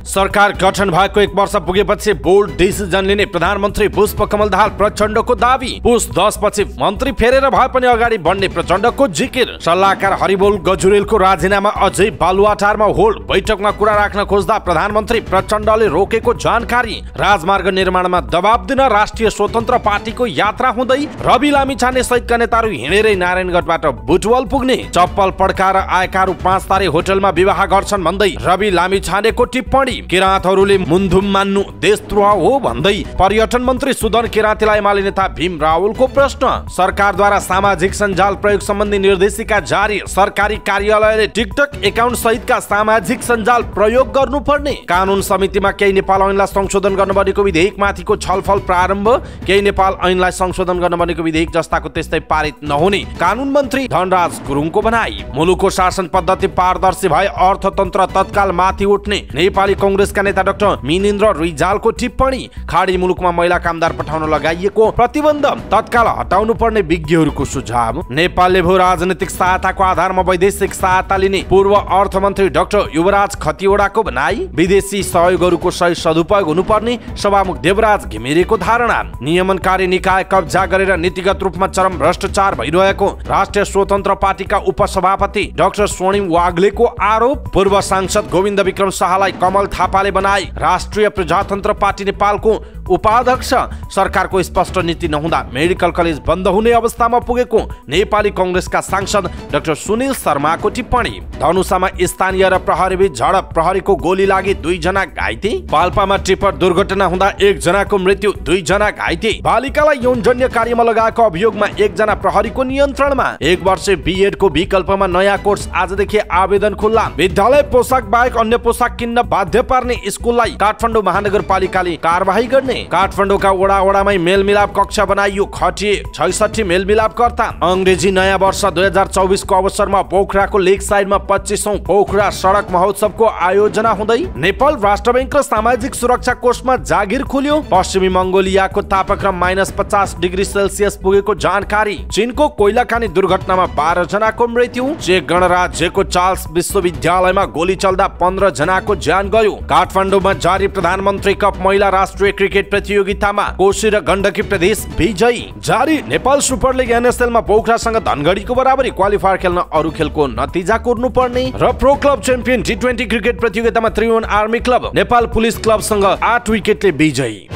सरकार गठन भएको 1 वर्ष पुगेपछि बोल्ड डिसिजन लिने प्रधानमन्त्री पुष्पकमल दाहाल प्रचण्डको दाबी। पुस 10 पछि मन्त्री फेरेर भए पनि अगाडि बढ्ने प्रचण्डको जिकिर। सल्लाहकार हरिबोल गजुरेलको राजीनामा अझै बालुवाटारमा होल्ड। बैठकमा कुरा राख्न खोज्दा प्रधानमन्त्री प्रचण्डले रोकेको जानकारी। राजमार्ग निर्माणमा दबाब दिन राष्ट्रिय स्वतन्त्र पार्टीको यात्रा हुँदै रवि लामिछाने सहितका नेताहरू हिँडेरै नारायणगढबाट बुटवल पुग्ने। चप्पल पड्काएर आएकाहरू 5 तारे होटलमा विवाह गर्छन् भन्दै रवि लामिछानेको टिप्पणी। किराँतहरूले मुन्धुम मान्नु देशद्रोह हो भन्दै पर्यटन मन्त्री सुदन किराँतीलाई एमाले नेता भीम रावलको प्रश्न। सरकारद्वारा सामाजिक सञ्जाल प्रयोग सम्बन्धी निर्देशिका जारी। सरकारी कार्यालयले टिकटक एकाउन्ट सहितका सामाजिक सञ्जाल प्रयोग गर्नुपर्ने। कानुन समितिमा केही नेपाल ऐनलाई संशोधन गर्न बनेको विधेयकमाथिको छलफल प्रारम्भ। केही नेपाल ऐनलाई संशोधन गर्न बनेको विधेयक जस्ताको त्यस्तै पारित नहुने कानुन मन्त्री धनराज गुरुङको भनाई। मुलुकको शासन पद्धति पारदर्शी भए अर्थतन्त्र तत्काल माथि उठ्ने नेपाली कांग्रेसका नेता डाक्टर मिनेन्द्र रिजालको टिप्पणी। खाडी मुलुकमा महिला कामदार पठाउन लगाइएको प्रतिबन्ध तत्काल हटाउनु पर्ने विज्ञहरूको सुझाव। नेपालले भू राजनीतिक सहायताको आधारमा वैदेशिक सहायता लिने पूर्व अर्थमन्त्री डाक्टर युवराज खतिवडाको भनाई। विदेशी सहयोगहरूको सही सदुपयोग हुनुपर्ने सभामुख देवराज घिमिरेको धारणा। नियमनकारी निकाय कब्जा गरेर नीतिगत रूपमा चरम भ्रष्टाचार भइरहेको राष्ट्रिय स्वतन्त्र पार्टीका उपसभापति डाक्टर स्वर्णिम वाग्लेको आरोप। पूर्व सांसद गोविन्द विक्रम शाहलाई कमल थापाले बनाई राष्ट्रिय प्रजातन्त्र पार्टी नेपालको उपाध्यक्ष। सरकारको स्पष्ट नीति नहुँदा मेडिकल कलेज बन्द हुने अवस्थामा पुगेको नेपाली कांग्रेसका सांसद डाक्टर सुनिल शर्माको टिप्पणी। धनुषामा स्थानीय र प्रहरीबीच झडप। प्रहरीको गोली लागि 2 जना घाइते। पाल्पामा टिप्पर दुर्घटना हुँदा 1 जनाको मृत्यु, 2 जना घाइते। बालिकालाई यौनजन्य कार्यमा लगाएको अभियोगमा 1 जना प्रहरीको नियन्त्रणमा। 1 वर्ष बीएडको विकल्पमा नयाँ कोर्स आजदेखि आवेदन खुल्ला। विद्यालय पोसाक बाहेक अन्य पोसाक किन्न बाध्य पार्ने स्कुललाई काठमाडौँ महानगरपालिकाले कारबाही गर्ने। काठमाडौँका वडामै मेलमिलाप कक्षा बनाइयो। खटिए 66 मेलमिलापकर्ता। अंग्रेजी नयाँ वर्ष 2024 को अवसरमा पोखराको लेक साइडमा 25औं पोखरा सडक महोत्सवको आयोजना हुँदै। नेपाल राष्ट्र बैंक र सामाजिक सुरक्षा कोषमा जागिर खुल्यो। पश्चिमी मंगोलियाको तापक्रम -50 डिग्री सेल्सियस पुगेको जानकारी। चीनको कोइला खानी दुर्घटनामा 12 जनाको मृत्यु। चेक गणराज्यको चार्ल्स विश्वविद्यालयमा गोली चल्दा 15 जनाको ज्यान गयो। काठमाडौँमा जारी प्रधानमन्त्री कप महिला राष्ट्रिय क्रिकेट प्रतियोगितामा कोशी र गण्डकी प्रदेश विजयी जारी। नेपाल सुपर लिग एनएसएलमा पोखरासँग धनगढीको बराबरी। क्वालिफायर खेल्न अरु खेलको नतिजा कुर्नु पर्ने। र pro club champion T20 cricket प्रतियोगितामा Tribhuvan army club Nepal police क्लबसँग 8 विकेटले विजयी।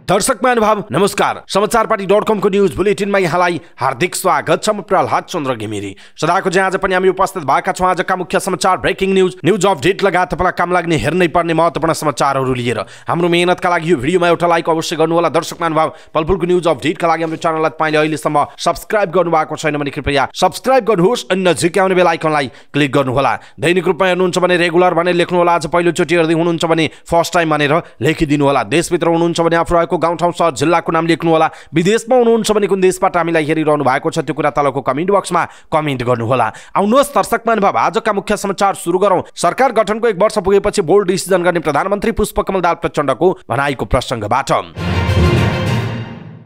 दर्शक महानुभाव नमस्कार। समाचारपाटी.com को न्यूज बुलेटिनमा यहाँलाई हार्दिक स्वागत छ। म प्रहलाद चन्द्र घिमिरे। सदाको चाहिँ आज पनि हामी उपस्थित भएका छौँ आजका मुख्य समाचार, ब्रेकिङ न्यूज अपडेट लगायत तपाईँलाई काम लाग्ने हेर्नै पर्ने महत्त्वपूर्ण समाचारहरू लिएर। हाम्रो मेहनतका लागि यो भिडियोमा एउटा लाइक अवश्य गर्नुहोला। दर्शक महानुभाव पलपलको न्यूज अपडेटका लागि हाम्रो च्यानललाई तपाईँले अहिलेसम्म सब्स्क्राइब गर्नुभएको छैन भने कृपया सब्स्क्राइब गर्नुहोस् अनि नजिकै आउने बेल आइकनलाई क्लिक गर्नुहोला। दैनिक रूपमा हेर्नुहुन्छ भने रेगुलर भनेर लेख्नुहोला। आज पहिलोचोटि हेर्दै हुनुहुन्छ भने फर्स्ट टाइम भनेर लेखिदिनुहोला। देशभित्र हुनुहुन्छ भने आफू गाउँठाउँ सहर जिल्लाको नाम लेख्नु होला। विदेशमा हुनुहुन्छ भने कुन देशबाट हामीलाई हेरिरहनु भएको छ त्यो कुरा तलको कमेन्ट बक्समा कमेन्ट गर्नु होला। आउनुहोस् दर्शक महानुभाव आजका मुख्य समाचार सुरु गरौँ। सरकार गठनको 1 वर्ष पुगेपछि बोल्ड डिसिजन गर्ने प्रधानमन्त्री पुष्पकमल दाहाल प्रचण्डको भनाइको प्रसङ्गबाट।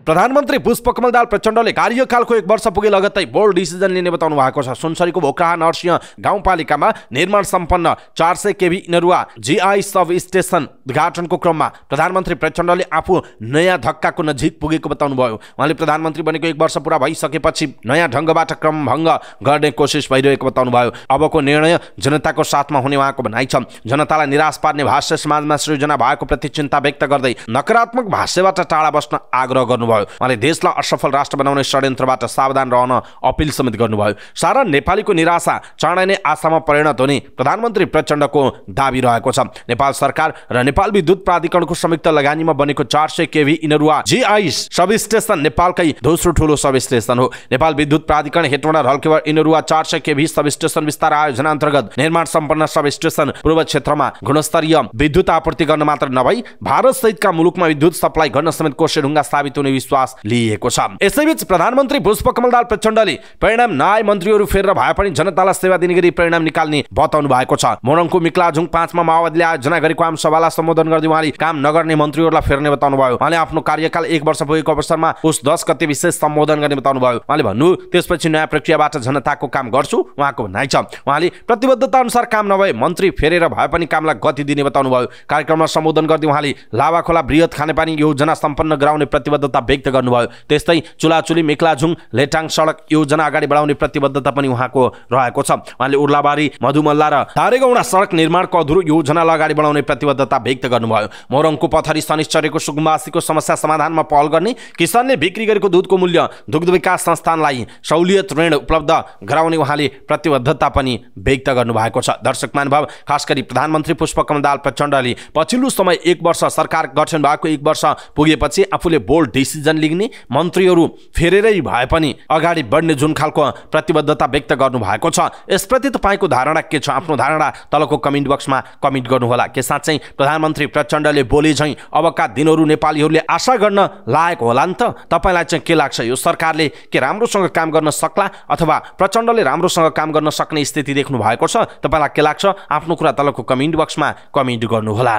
प्रधानमन्त्री पुष्पकमल दाहाल प्रचण्डले कार्यकालको 1 वर्ष पुगे लगत्तै बोल्ड डिसिजन लिने बताउनु भएको छ। सुनसरीको भोक्राहा नरसिंह गाउँपालिकामा निर्माण सम्पन्न 400 केभी इनरुवा जीआई सब स्टेसन उद्घाटनको क्रममा प्रधानमन्त्री प्रचण्डले आफू नयाँ धक्काको नजिक पुगेको बताउनु भयो। उहाँले प्रधानमन्त्री बनेको 1 वर्ष पुरा भइसकेपछि नयाँ ढङ्गबाट क्रमभङ्ग गर्ने कोसिस भइरहेको बताउनु भयो। अबको निर्णय जनताको साथमा हुने उहाँको भनाइ छ। जनतालाई निराश पार्ने भाष्य समाजमा सृजना भएको प्रति चिन्ता व्यक्त गर्दै नकारात्मक भाष्यबाट टाढा बस्न आग्रह गर्नुभयो। उहाँले देशलाई असफल राष्ट्र बनाउने षड्यन्त्रबाट सावधान रहन अपिल समेत गर्नुभयो। सारा नेपालीको निराशा चाँडै नै आशामा परिणत हुने प्रधानमन्त्री प्रचण्डको दाबी रहेको छ। नेपाल सरकार र नेपाल विद्युत प्राधिकरणको संयुक्त लगानीमा बनेको 400 केभी इनरुवा जीआई सब स्टेसन नेपालकै दोस्रो ठूलो सब स्टेसन हो। नेपाल विद्युत प्राधिकरण हेटवडा रल्केवर इनरुवा 400 केभी सब स्टेसन विस्तार आयोजना अन्तर्गत निर्माण सम्पन्न सब स्टेसन पूर्व क्षेत्रमा गुणस्तरीय विद्युत आपूर्ति गर्न मात्र नभई भारत सहितका मुलुकमा विद्युत सप्लाई गर्न समेत कोषेढुङ्गा साबित हुने विश्वास लिएको छ। यसैबीच प्रधानमन्त्री पुष्पकमल दाहाल प्रचण्डले परिणाम नआए मन्त्रीहरू फेरेर भए पनि जनतालाई सेवा दिने गरी परिणाम निकाल्ने बताउनु भएको छ। मोरङको मिक्लाजुङ 5 मा माओवादीले आयोजना गरेको आम सभालाई सम्बोधन गर्दै उहाँले काम नगर्ने मन्त्रीहरूलाई फेर्ने बताउनु भयो। उहाँले आफ्नो कार्यकाल 1 वर्ष पुगेको अवसरमा पुस 10 गते विशेष सम्बोधन गर्ने बताउनु भयो। उहाँले भन्नु त्यसपछि नयाँ प्रक्रियाबाट जनताको काम गर्छु उहाँको भनाइ छ। उहाँले प्रतिबद्धता अनुसार काम नभए मन्त्री फेरेर भए पनि कामलाई गति दिने बताउनु भयो। कार्यक्रममा सम्बोधन गर्दै उहाँले लाभाखोला बृहत खानेपानी योजना सम्पन्न गराउने प्रतिबद्धता व्यक्त गर्नुभयो। त्यस्तै चुलाचुली मेक्लाजुङ लेटाङ सडक योजना अगाडि बढाउने प्रतिबद्धता पनि उहाँको रहेको छ। उहाँले उर्लाबारी मधुमल्ला र धारेगौडा सडक निर्माणको अधुरो योजनालाई अगाडि बढाउने प्रतिबद्धता व्यक्त गर्नुभयो। मोरङको पथरी शनिश्चर्यको सुकुम्बासीको समस्या समाधानमा पहल गर्ने, किसानले बिक्री गरेको दुधको मूल्य दुग्ध विकास संस्थानलाई सहुलियत ऋण उपलब्ध गराउने उहाँले प्रतिबद्धता पनि व्यक्त गर्नुभएको छ। दर्शक महानुभाव, खास गरी प्रधानमन्त्री पुष्पकमल दाहाल प्रचण्डले पछिल्लो समय 1 वर्ष सरकार गठन भएको 1 वर्ष पुगेपछि आफूले बोल्ड डिसिजन लिने, मन्त्रीहरू फेरेरै भए पनि अगाडि बढ्ने जुन खालको प्रतिबद्धता व्यक्त गर्नु भएको छ, यसप्रति तपाईँको धारणा के छ? आफ्नो धारणा तलको कमेन्ट बक्समा कमेन्ट गर्नुहोला। के साँच्चै प्रधानमन्त्री प्रचण्डले बोले झैँ अबका दिनहरू नेपालीहरूले आशा गर्न लायक होला नि त? तपाईँलाई चाहिँ के लाग्छ? यो सरकारले के राम्रोसँग काम गर्न सक्ला अथवा प्रचण्डले राम्रोसँग काम गर्न सक्ने स्थिति देख्नु भएको छ? तपाईँलाई के लाग्छ? आफ्नो कुरा तलको कमेन्ट बक्समा कमेन्ट गर्नुहोला।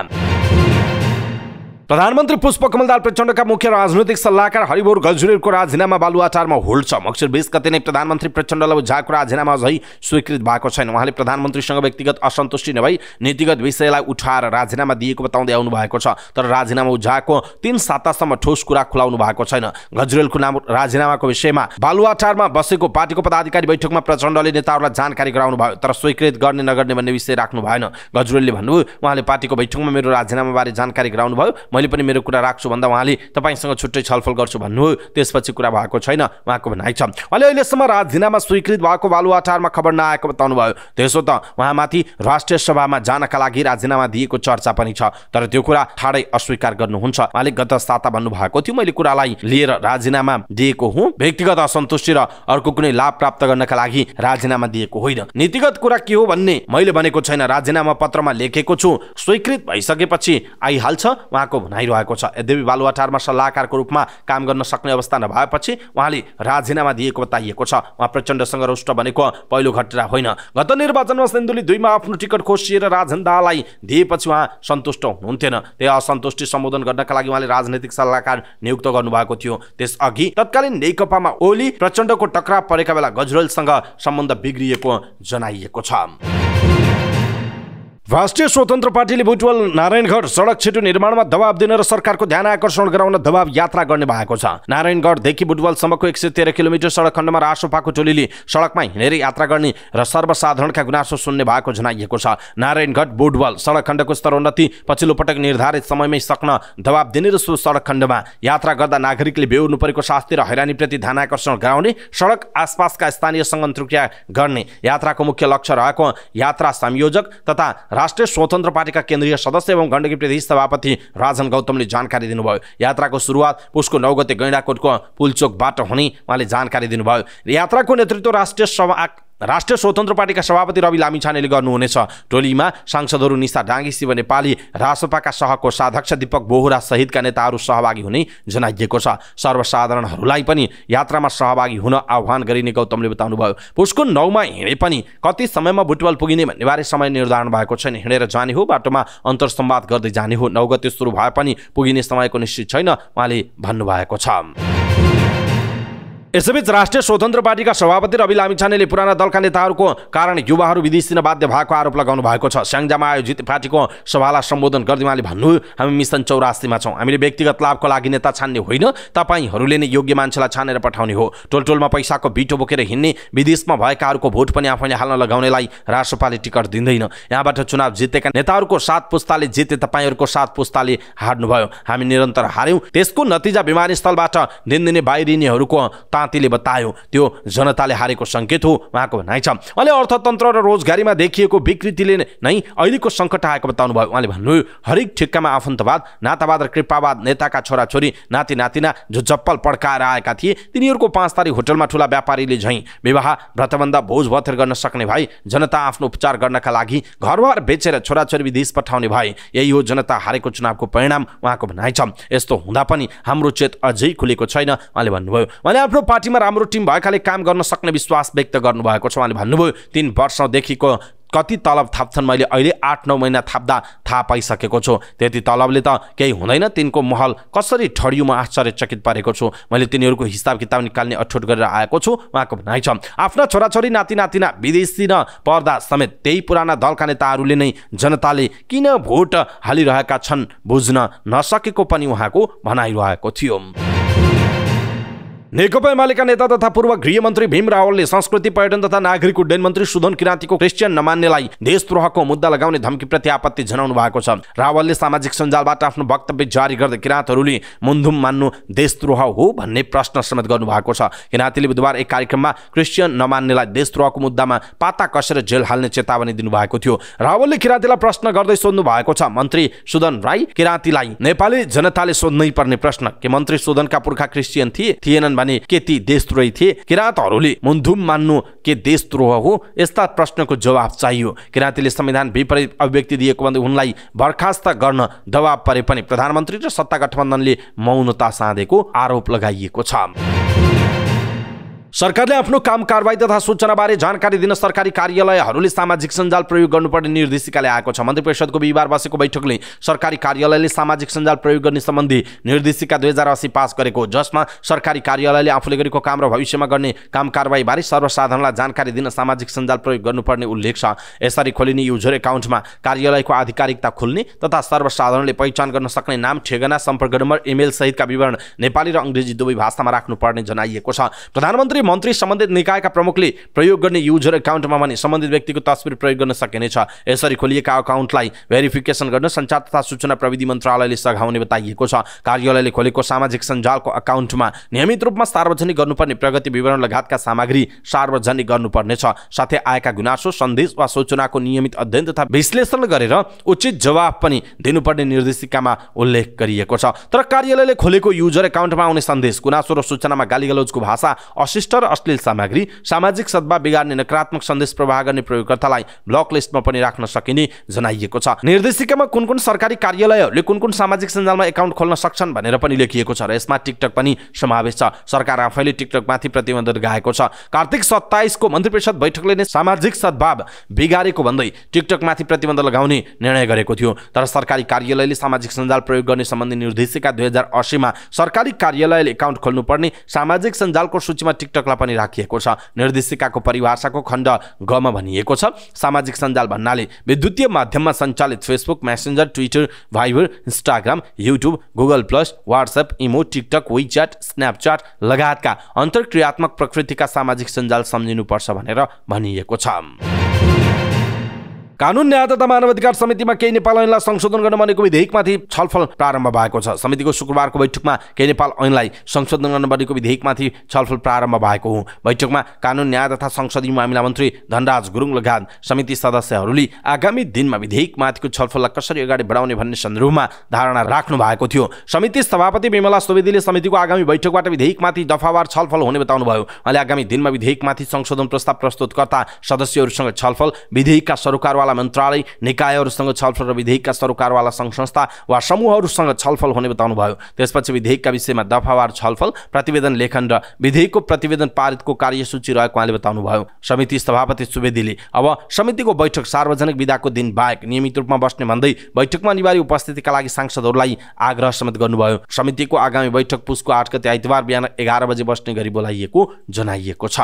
प्रधानमन्त्री पुष्पकमल दाहाल प्रचण्डका मुख्य राजनैतिक सल्लाहकार हरिबोर गजुरेलको राजीनामा बालुवाटारमा होल्ड छ। मक्सिर 20 गते नै प्रधानमन्त्री प्रचण्डलाई उझाएको राजीनामा अझै स्वीकृत भएको छैन। उहाँले प्रधानमन्त्रीसँग व्यक्तिगत असन्तुष्टि नभई नीतिगत विषयलाई उठाएर राजीनामा दिएको बताउँदै आउनु भएको छ। तर राजीनामा उझाएको 3 सातासम्म ठोस कुरा खुलाउनु भएको छैन। गजुरेलको नाम राजीनामाको विषयमा बालुवाटारमा बसेको पार्टीको पदाधिकारी बैठकमा प्रचण्डले नेताहरूलाई जानकारी गराउनु भयो, तर स्वीकृत गर्ने नगर्ने भन्ने विषय राख्नु भएन। गजुरेलले भन्नुभयो, उहाँले पार्टीको बैठकमा मेरो राजीनामाबारे जानकारी गराउनु भयो, मैले पनि मेरो कुरा राख्छु भन्दा उहाँले तपाईसँग छुट्टै छलफल गर्छु भन्नुभयो। त्यसपछि कुरा भएको छैन उहाँको भनाइ छ। उहाँले अहिलेसम्म राजीनामा स्वीकृत भएको बालुवाटारमा खबर नआएको बताउनु भयो। त्यसो त उहाँमाथि राष्ट्रिय सभामा जानका लागि राजीनामा दिएको चर्चा पनि छ, तर त्यो कुरा ठाडै अस्वीकार गर्नुहुन्छ। उहाँले गत साता भन्नुभएको थियो, मैले कुरालाई लिएर राजीनामा दिएको हुँ, व्यक्तिगत असन्तुष्टि र अर्को कुनै लाभ प्राप्त गर्नका लागि राजीनामा दिएको होइन। नीतिगत कुरा के हो भन्ने मैले भनेको छैन, राजीनामा पत्रमा लेखेको छु, स्वीकृत भइसकेपछि आइहाल्छ उहाँको भनाइरहेको छ। यद्यपि बालुवाटारमा सल्लाहकारको रूपमा काम गर्न सक्ने अवस्था नभएपछि उहाँले राजीनामा दिएको बताइएको छ। उहाँ प्रचण्डसँग रुष्ट बनेको पहिलो घटना होइन। गत निर्वाचनमा सिन्धुली 2 मा आफ्नो टिकट खोसिएर राजन दाहाललाई दिएपछि उहाँ सन्तुष्ट हुनुहुन्थेन। त्यही असन्तुष्टि सम्बोधन गर्नका लागि उहाँले राजनैतिक सल्लाहकार नियुक्त गर्नुभएको थियो। त्यसअघि तत्कालीन नेकपामा ओली प्रचण्डको टक्राव परेका बेला गजुरेलसँग सम्बन्ध बिग्रिएको जनाइएको छ। राष्ट्रिय स्वतन्त्र पार्टीले बुटवल नारायणगढ सडक छिटो निर्माणमा दबाब दिन र सरकारको ध्यान आकर्षण गराउन दबाब यात्रा गर्ने भएको छ। नारायणगढदेखि बुटवलसम्मको 113 किलोमिटर सडक खण्डमा रासोपाको टोलीले सडकमा हिँडेर यात्रा गर्ने र सर्वसाधारणका गुनासो सुन्ने भएको जनाइएको छ। नारायणगढ बुटवल सडक खण्डको स्तरोन्नति पछिल्लो पटक निर्धारित समयमै सक्न दबाब दिने र सो सडक खण्डमा यात्रा गर्दा नागरिकले बेहोर्नु परेको शास्ति र हैरानीप्रति ध्यान आकर्षण गराउने, सडक आसपासका स्थानीयसँग अन्तर्क्रिया गर्ने यात्राको मुख्य लक्ष्य रहेको यात्रा संयोजक तथा राष्ट्रिय स्वतन्त्र पार्टीका केन्द्रीय सदस्य एवं गण्डकी प्रदेश सभापति राजन गौतमले जानकारी दिनुभयो। यात्राको सुरुवात पुसको 9 गते गैंडाकोटको पुलचोकबाट हुने उहाँले जानकारी दिनुभयो। यात्राको नेतृत्व राष्ट्रिय स्वतन्त्र पार्टीका सभापति रवि लामिछानेले गर्नुहुनेछ। टोलीमा सांसदहरू निशा डाङ्गी, शिव नेपाली, रासोपाका सहकोषाध्यक्ष दीपक बोहरा सहितका नेताहरू सहभागी हुने जनाइएको छ। सर्वसाधारणहरूलाई पनि यात्रामा सहभागी हुन आह्वान गरिने गौतमले बताउनुभयो। पुसको 9 मा हिँडे पनि कति समयमा बुटवल पुगिने भन्नेबारे समय निर्धारण भएको छैन। हिँडेर जाने हो, बाटोमा अन्तर्संवाद गर्दै जाने हो, 9 गते सुरु भए पनि पुगिने समयको निश्चित छैन उहाँले भन्नुभएको छ। यसैबीच राष्ट्रिय स्वतन्त्र पार्टीका सभापति रवि लामिछानेले पुराना दलका नेताहरूको कारण युवाहरू विदेश दिन बाध्य भएको आरोप लगाउनु भएको छ। स्याङ्जामा आयोजित पार्टीको सभालाई सम्बोधन गर्दै उहाँले भन्नुभयो, हामी मिसन 84 मा छौँ। हामीले व्यक्तिगत लाभको लागि नेता छान्ने होइन, तपाईहरूले नै योग्य मान्छेलाई छानेर पठाउने हो। टोलटोलमा पैसाको बिटो बोकेर हिँड्ने, विदेशमा भएकाहरूको भोट पनि आफैले हाल्न लगाउनेलाई रासोपाले टिकट दिँदैन। यहाँबाट चुनाव जितेका नेताहरूको 7 पुस्ताले जिते, तपाईँहरूको 7 पुस्ताले हार्नुभयो। हामी निरन्तर हार्यौँ, त्यसको नतिजा विमानस्थलबाट दिनदिनै बाहिरिनेहरूको पार्टीले बतायो त्यो जनताले हारेको संकेत हो उहाँको भनाइ छ। उहाँले अर्थतन्त्र र रोजगारीमा देखिएको विकृतिले नै अहिलेको सङ्कट आएको बताउनु भयो। उहाँले भन्नुभयो हरेक ठिक्कामा आफन्तवाद, नातावाद र कृपावाद, नेताका छोराछोरी, नाति नातिना जो चप्पल पड्काएर आएका थिए तिनीहरूको 5 तारिक होटलमा ठुला व्यापारीले झैँ विवाह व्रतबन्ध भोज भतेर गर्न सक्ने भए, जनता आफ्नो उपचार गर्नका लागि घरबार बेचेर छोराछोरी विदेश पठाउने भए। यही हो जनता हारेको चुनावको परिणाम उहाँको भनाइ छ। यस्तो हुँदा पनि हाम्रो चेत अझै खुलेको छैन उहाँले भन्नुभयो। उहाँले आफ्नो पार्टीमा राम्रो टिम भएकाले काम गर्न सक्ने विश्वास व्यक्त गर्नुभएको छ। उहाँले भन्नुभयो 3 वर्षदेखिको कति तलब थाप्छन् मैले अहिले 8-9 महिना थाप्दा थाहा पाइसकेको छु। त्यति तलबले त केही हुँदैन, तिनको महल कसरी ठडियो म आश्चर्यचकित पारेको छु। मैले तिनीहरूको हिसाब किताब निकाल्ने अठोट गरेर आएको छु उहाँको भनाइ छ। आफ्ना छोराछोरी नाति नातिना विदेशी न पर्दा समेत त्यही पुराना दलका नेताहरूले नै जनताले किन भोट हालिरहेका छन् बुझ्न नसकेको पनि उहाँको भनाइरहेको थियो। नेकपा एमालेका नेता तथा पूर्व गृहमन्त्री भीम रावलले संस्कृति पर्यटन तथा नागरिक उड्डयन मन्त्री सुदन किराँतीको क्रिस्चियन नमान्नेलाई देशद्रोहको मुद्दा लगाउने धम्कीप्रति आपत्ति जनाउनु भएको छ। रावलले सामाजिक सञ्जालबाट आफ्नो वक्तव्य जारी गर्दै किराँतहरूले मुन्धुम मान्नु देशद्रोह हो भन्ने प्रश्न समेत गर्नुभएको छ। किराँतीले बुधबार एक कार्यक्रममा क्रिस्चियन नमान्नेलाई देशद्रोहको मुद्दामा पाता कसेर जेल हाल्ने चेतावनी दिनुभएको थियो। रावलले किराँतीलाई प्रश्न गर्दै सोध्नु भएको छ, मन्त्री सुदन राई किराँतीलाई नेपाली जनताले सोध्नै पर्ने प्रश्न के मन्त्री सुदनका पुर्खा क्रिस्चियन थिएनन् भने के ती देशद्रोही थिए? किराँतहरूले मुन्धुम मान्नु के देशद्रोह हो? यस्ता प्रश्नको जवाब चाहियो। किराँतीले संविधान विपरीत अभिव्यक्ति दिएको भन्दै उनलाई बर्खास्त गर्न दबाब परे पनि प्रधानमन्त्री र सत्ता गठबन्धनले मौनता साधेको आरोप लगाइएको छ। सरकारले आफ्नो काम कारबाही तथा सूचनाबारे जानकारी दिन सरकारी कार्यालयहरूले सामाजिक सञ्जाल प्रयोग गर्नुपर्ने निर्देशिका ल्याएको छ। मन्त्री परिषदको बिहिबार बसेको बैठकले सरकारी कार्यालयले सामाजिक सञ्जाल प्रयोग गर्ने सम्बन्धी निर्देशिका 2080 पास गरेको, जसमा सरकारी कार्यालयले आफूले गरेको काम र भविष्यमा गर्ने काम कारबाही बारे सर्वसाधारणलाई जानकारी दिन सामाजिक सञ्जाल प्रयोग गर्नुपर्ने उल्लेख छ। यसरी खोलिने युजर एकाउन्टमा कार्यालयको आधिकारिकता खुल्ने तथा सर्वसाधारणले पहिचान गर्न सक्ने नाम, ठेगाना, सम्पर्क नम्बर, इमेल सहितका विवरण नेपाली र अङ्ग्रेजी दुवै भाषामा राख्नुपर्ने जनाइएको छ। प्रधानमन्त्री मन्त्री सम्बन्धित निकायका प्रमुखले प्रयोग गर्ने युजर एकाउन्टमा भने सम्बन्धित व्यक्तिको तस्बिर प्रयोग गर्न सकिनेछ। यसरी खोलिएका अकाउन्टलाई भेरिफिकेसन गर्न सञ्चार तथा सूचना प्रविधि मन्त्रालयले सघाउने बताइएको छ। कार्यालयले खोलेको सामाजिक सञ्जालको अकाउन्टमा नियमित रूपमा सार्वजनिक गर्नुपर्ने प्रगति विवरण लगायतका सामग्री सार्वजनिक गर्नुपर्नेछ। साथै आएका गुनासो, सन्देश वा सूचनाको नियमित अध्ययन तथा विश्लेषण गरेर उचित जवाब पनि दिनुपर्ने निर्देशिकामा उल्लेख गरिएको छ। तर कार्यालयले खोलेको युजर एकाउन्टमा आउने सन्देश, गुनासो र सूचनामा गालीगलौजको भाषा, अशिष्ट र अश्लील सामग्री, सामाजिक सद्भाव बिगार्ने नकारात्मक सन्देश प्रवाह गर्ने प्रयोगकर्तालाई ब्लक लिस्टमा पनि राख्न सकिने जनाइएको छ। निर्देशिकामा कुन कुन सरकारी कार्यालयहरूले कुन कुन सामाजिक सञ्जालमा एकाउन्ट खोल्न सक्छन् भनेर पनि लेखिएको छ र यसमा टिकटक पनि समावेश छ। सरकार आफैले टिकटकमाथि प्रतिबन्ध लगाएको छ। कार्तिक 27 को मन्त्री परिषद बैठकले नै सामाजिक सद्भाव बिगारेको भन्दै टिकटकमाथि प्रतिबन्ध लगाउने निर्णय गरेको थियो। तर सरकारी कार्यालयले सामाजिक सञ्जाल प्रयोग गर्ने सम्बन्धी निर्देशिका 2080 मा सरकारी कार्यालयले एकाउन्ट खोल्नुपर्ने सामाजिक सञ्जालको सूचीमा टिकटकलाई पनि राखिएको छ। निर्देशिकाको परिभाषाको खण्ड ग मा भनिएको छ, सामाजिक सञ्जाल भन्नाले विद्युतीय माध्यममा सञ्चालित Facebook, Messenger, Twitter, Viber, Instagram, YouTube, Google plus, WhatsApp, imo, TikTok, WeChat, Snapchat लगायतका अन्तर्क्रियात्मक प्रकृतिका सामाजिक सञ्जाल सम्झिनुपर्छ भनेर भनिएको छ। कानुन न्याय तथा मानवाधिकार समितिमा केही नेपाल ऐनलाई संशोधन गर्न बनेको विधेयकमाथि छलफल प्रारम्भ भएको छ। समितिको शुक्रबारको बैठकमा केही नेपाल ऐनलाई संशोधन गर्न बनेको विधेयकमाथि छलफल प्रारम्भ भएको हो। बैठकमा कानुन न्याय तथा संसदीय मामिला मन्त्री धनराज गुरुङ लगायत समिति सदस्यहरूले आगामी दिनमा विधेयकमाथिको छलफललाई कसरी अगाडि बढाउने भन्ने सन्दर्भमा धारणा राख्नु भएको थियो। समिति सभापति विमला सुवेदीले समितिको आगामी बैठकबाट विधेयकमाथि दफावार छलफल हुने बताउनुभयो। उहाँले आगामी दिनमा विधेयकमाथि संशोधन प्रस्ताव प्रस्तुतकर्ता सदस्यहरूसँग छलफल, विधेयकका सरोकारवाला मन्त्रालय निकायहरूसँग छलफल र विधेयकका सरोकारवाला सङ्घ संस्था वा समूहहरूसँग छलफल हुने बताउनुभयो। त्यसपछि विधेयकका विषयमा दफावार छलफल, प्रतिवेदन लेखन र विधेयकको प्रतिवेदन पारितको कार्यसूची रहेको उहाँले बताउनुभयो। समिति सभापति सुवेदीले अब समितिको बैठक सार्वजनिक विदाको दिन बाहेक नियमित रूपमा बस्ने भन्दै बैठकमा अनिवार्य उपस्थितिका लागि सांसदहरूलाई आग्रह समेत गर्नुभयो। समितिको आगामी बैठक पुसको 8 गते आइतबार बिहान 11 बजे बस्ने गरी बोलाइएको जनाइएको छ।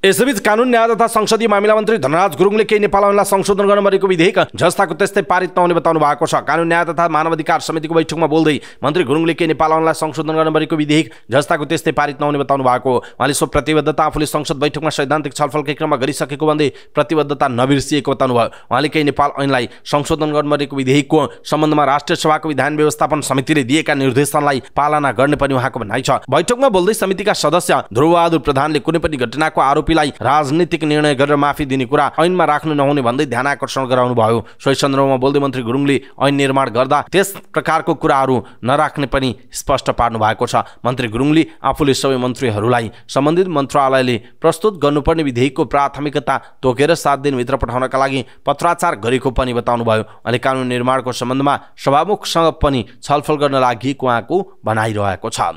यसैबीच कानुन न्याय तथा संसदीय मामिला मन्त्री धनराज गुरुङले केही नेपाल ऐनलाई संशोधन गर्न मरेको विधेयक जस्ताको त्यस्तै पारित नहुने बताउनु भएको छ। कानुन न्याय तथा मानव अधिकार समितिको बैठकमा बोल्दै मन्त्री गुरुङले केही नेपाल ऐनलाई संशोधन गर्न मरेको विधेयक जस्ताको त्यस्तै पारित नहुने बताउनु भएको। उहाँले सो प्रतिबद्धता आफूले संसद बैठकमा सैद्धान्तिक छलफलकै क्रममा गरिसकेको भन्दै प्रतिबद्धता नबिर्सिएको बताउनु भयो। उहाँले केही नेपाल ऐनलाई संशोधन गर्न मरेको विधेयकको सम्बन्धमा राष्ट्रिय सभाको विधान व्यवस्थापन समितिले दिएका निर्देशनलाई पालना गर्ने पनि उहाँको भनाइ छ। बैठकमा बोल्दै समितिका सदस्य ध्रुवबहादुर प्रधानले कुनै पनि घटनाको आरोपीलाई राजनीतिक निर्णय गरेर माफी दिने कुरा ऐनमा राख्नु नहुने भन्दै ध्यान आकर्षण गराउनु भयो। सोही सन्दर्भमा बोल्दै मन्त्री गुरुङले ऐन निर्माण गर्दा त्यस प्रकारको कुराहरू नराख्ने पनि स्पष्ट पार्नु भएको छ। मन्त्री गुरुङले आफूले सबै मन्त्रीहरूलाई सम्बन्धित मन्त्रालयले प्रस्तुत गर्नुपर्ने विधेयकको प्राथमिकता तोकेर 7 दिनभित्र पठाउनका लागि पत्राचार गरेको पनि बताउनु भयो। अनि कानुन निर्माणको सम्बन्धमा सभामुखसँग पनि छलफल गर्न लागि उहाँको भनाइरहेको छ।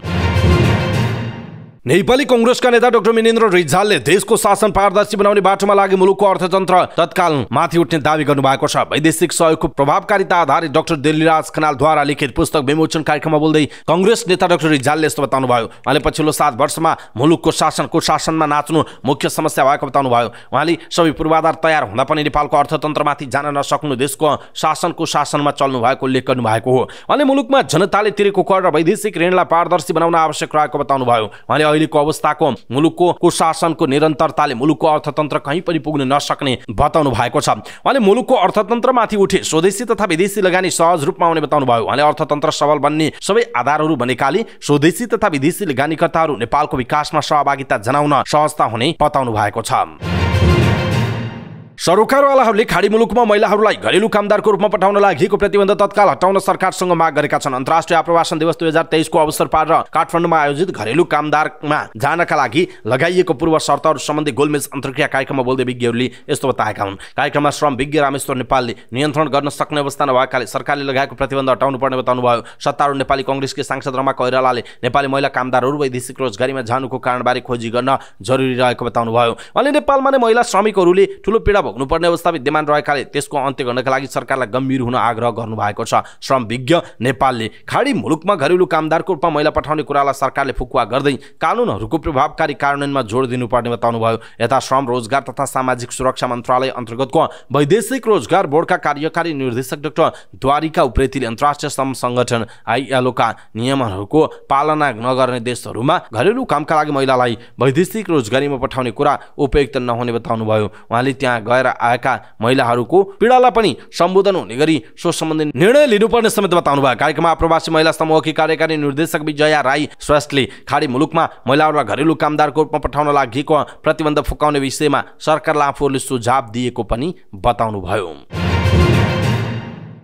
नेपाली कांग्रेसका नेता डाक्टर मिनेन्द्र रिजालले देशको शासन पारदर्शी बनाउने बाटोमा लागि मुलुकको अर्थतन्त्र तत्काल माथि उठ्ने दावी गर्नुभएको छ। वैदेशिक सहयोगको प्रभावकारिता आधारित डाक्टर दिल्लीराज खनालद्वारा लिखित पुस्तक विमोचन कार्यक्रममा बोल्दै कांग्रेस नेता डाक्टर रिजालले यस्तो बताउनु भयो। उहाँले पछिल्लो 7 वर्षमा मुलुकको शासनमा नाच्नु मुख्य समस्या भएको बताउनु भयो। उहाँले सबै पूर्वाधार तयार हुँदा पनि नेपालको अर्थतन्त्रमाथि जान नसक्नु देशको शासनमा चल्नु भएको उल्लेख गर्नु भएको हो। उहाँले मुलुकमा जनताले तिरेको कर र वैदेशिक ऋणलाई पारदर्शी बनाउन आवश्यक रहेको बताउनु भयो। उहाँले अहिलेको अवस्थाको मुलुकको कुशासनको निरन्तरताले मुलुकको अर्थतन्त्र कहीँ पनि पुग्न नसक्ने बताउनु भएको छ। उहाँले मुलुकको अर्थतन्त्रमाथि उठे स्वदेशी तथा विदेशी लगानी सहज रूपमा आउने बताउनु भयो। उहाँले अर्थतन्त्र सबल बन्ने सबै आधारहरू बनेकाले स्वदेशी तथा विदेशी लगानीकर्ताहरू नेपालको विकासमा सहभागिता जनाउन सहजता हुने बताउनु भएको छ। सरोकारवालाहरूले खाडी मुलुकमा महिलाहरूलाई घरेलु कामदारको रूपमा पठाउन लागेको प्रतिबन्ध तत्काल हटाउन सरकारसँग माग गरेका छन्। अन्तर्राष्ट्रिय आप्रवासन दिवस 2023 को अवसर पारेर काठमाडौँमा आयोजित घरेलु कामदारमा जानका लागि लगाइएको पूर्व शर्तहरू सम्बन्धी गोलमेज अन्तर्क्रिया कार्यक्रममा बोल्दै विज्ञहरूले यस्तो बताएका हुन्। कार्यक्रममा श्रम विज्ञ रामेश्वर नेपालले नियन्त्रण गर्न सक्ने अवस्था नभएकाले सरकारले लगाएको प्रतिबन्ध हटाउनु पर्ने बताउनु भयो। सत्तारूढ नेपाली कांग्रेसकी सांसद रमा कोइरालाले नेपाली महिला कामदारहरू वैदेशिक रोजगारीमा जानुको कारणबारे खोजी गर्न जरुरी रहेको बताउनु भयो। उहाँले नेपालमा नै महिला श्रमिकहरूले ठूलो पीडा भोग्नुपर्ने अवस्था विद्यमान रहेकाले त्यसको अन्त्य गर्नका लागि सरकारलाई गम्भीर हुन आग्रह गर्नु भएको छ। श्रम विज्ञ नेपालले खाडी मुलुकमा घरेलु कामदारको रूपमा महिला पठाउने कुरालाई सरकारले फुकुवा गर्दै कानुनहरूको प्रभावकारी कार्यान्वयनमा जोड दिनुपर्ने बताउनु भयो। यता श्रम रोजगार तथा सामाजिक सुरक्षा मन्त्रालय अन्तर्गतको वैदेशिक रोजगार बोर्डका कार्यकारी निर्देशक डाक्टर द्वारिका उप्रेतीले अन्तर्राष्ट्रिय श्रम संगठन ILO का नियमहरूको पालना नगर्ने देशहरूमा घरेलु कामका लागि महिलालाई वैदेशिक रोजगारीमा पठाउने कुरा उपयुक्त नहुने बताउनु भयो। उहाँले त्यहाँ गएर आएका महिलाहरूको पीडालाई पनि सम्बोधन हुने गरी सो सम्बन्धी निर्णय लिनुपर्ने समेत बताउनु भयो। कार्यक्रममा प्रवासी महिला समूहकी कार्यकारी निर्देशक विजया राई श्रेष्ठले खाडी मुलुकमा महिलाहरूलाई घरेलु कामदारको रूपमा पठाउन लागेको प्रतिबन्ध फुकाउने विषयमा सरकारलाई आफूहरूले सुझाव दिएको पनि बताउनु भयो।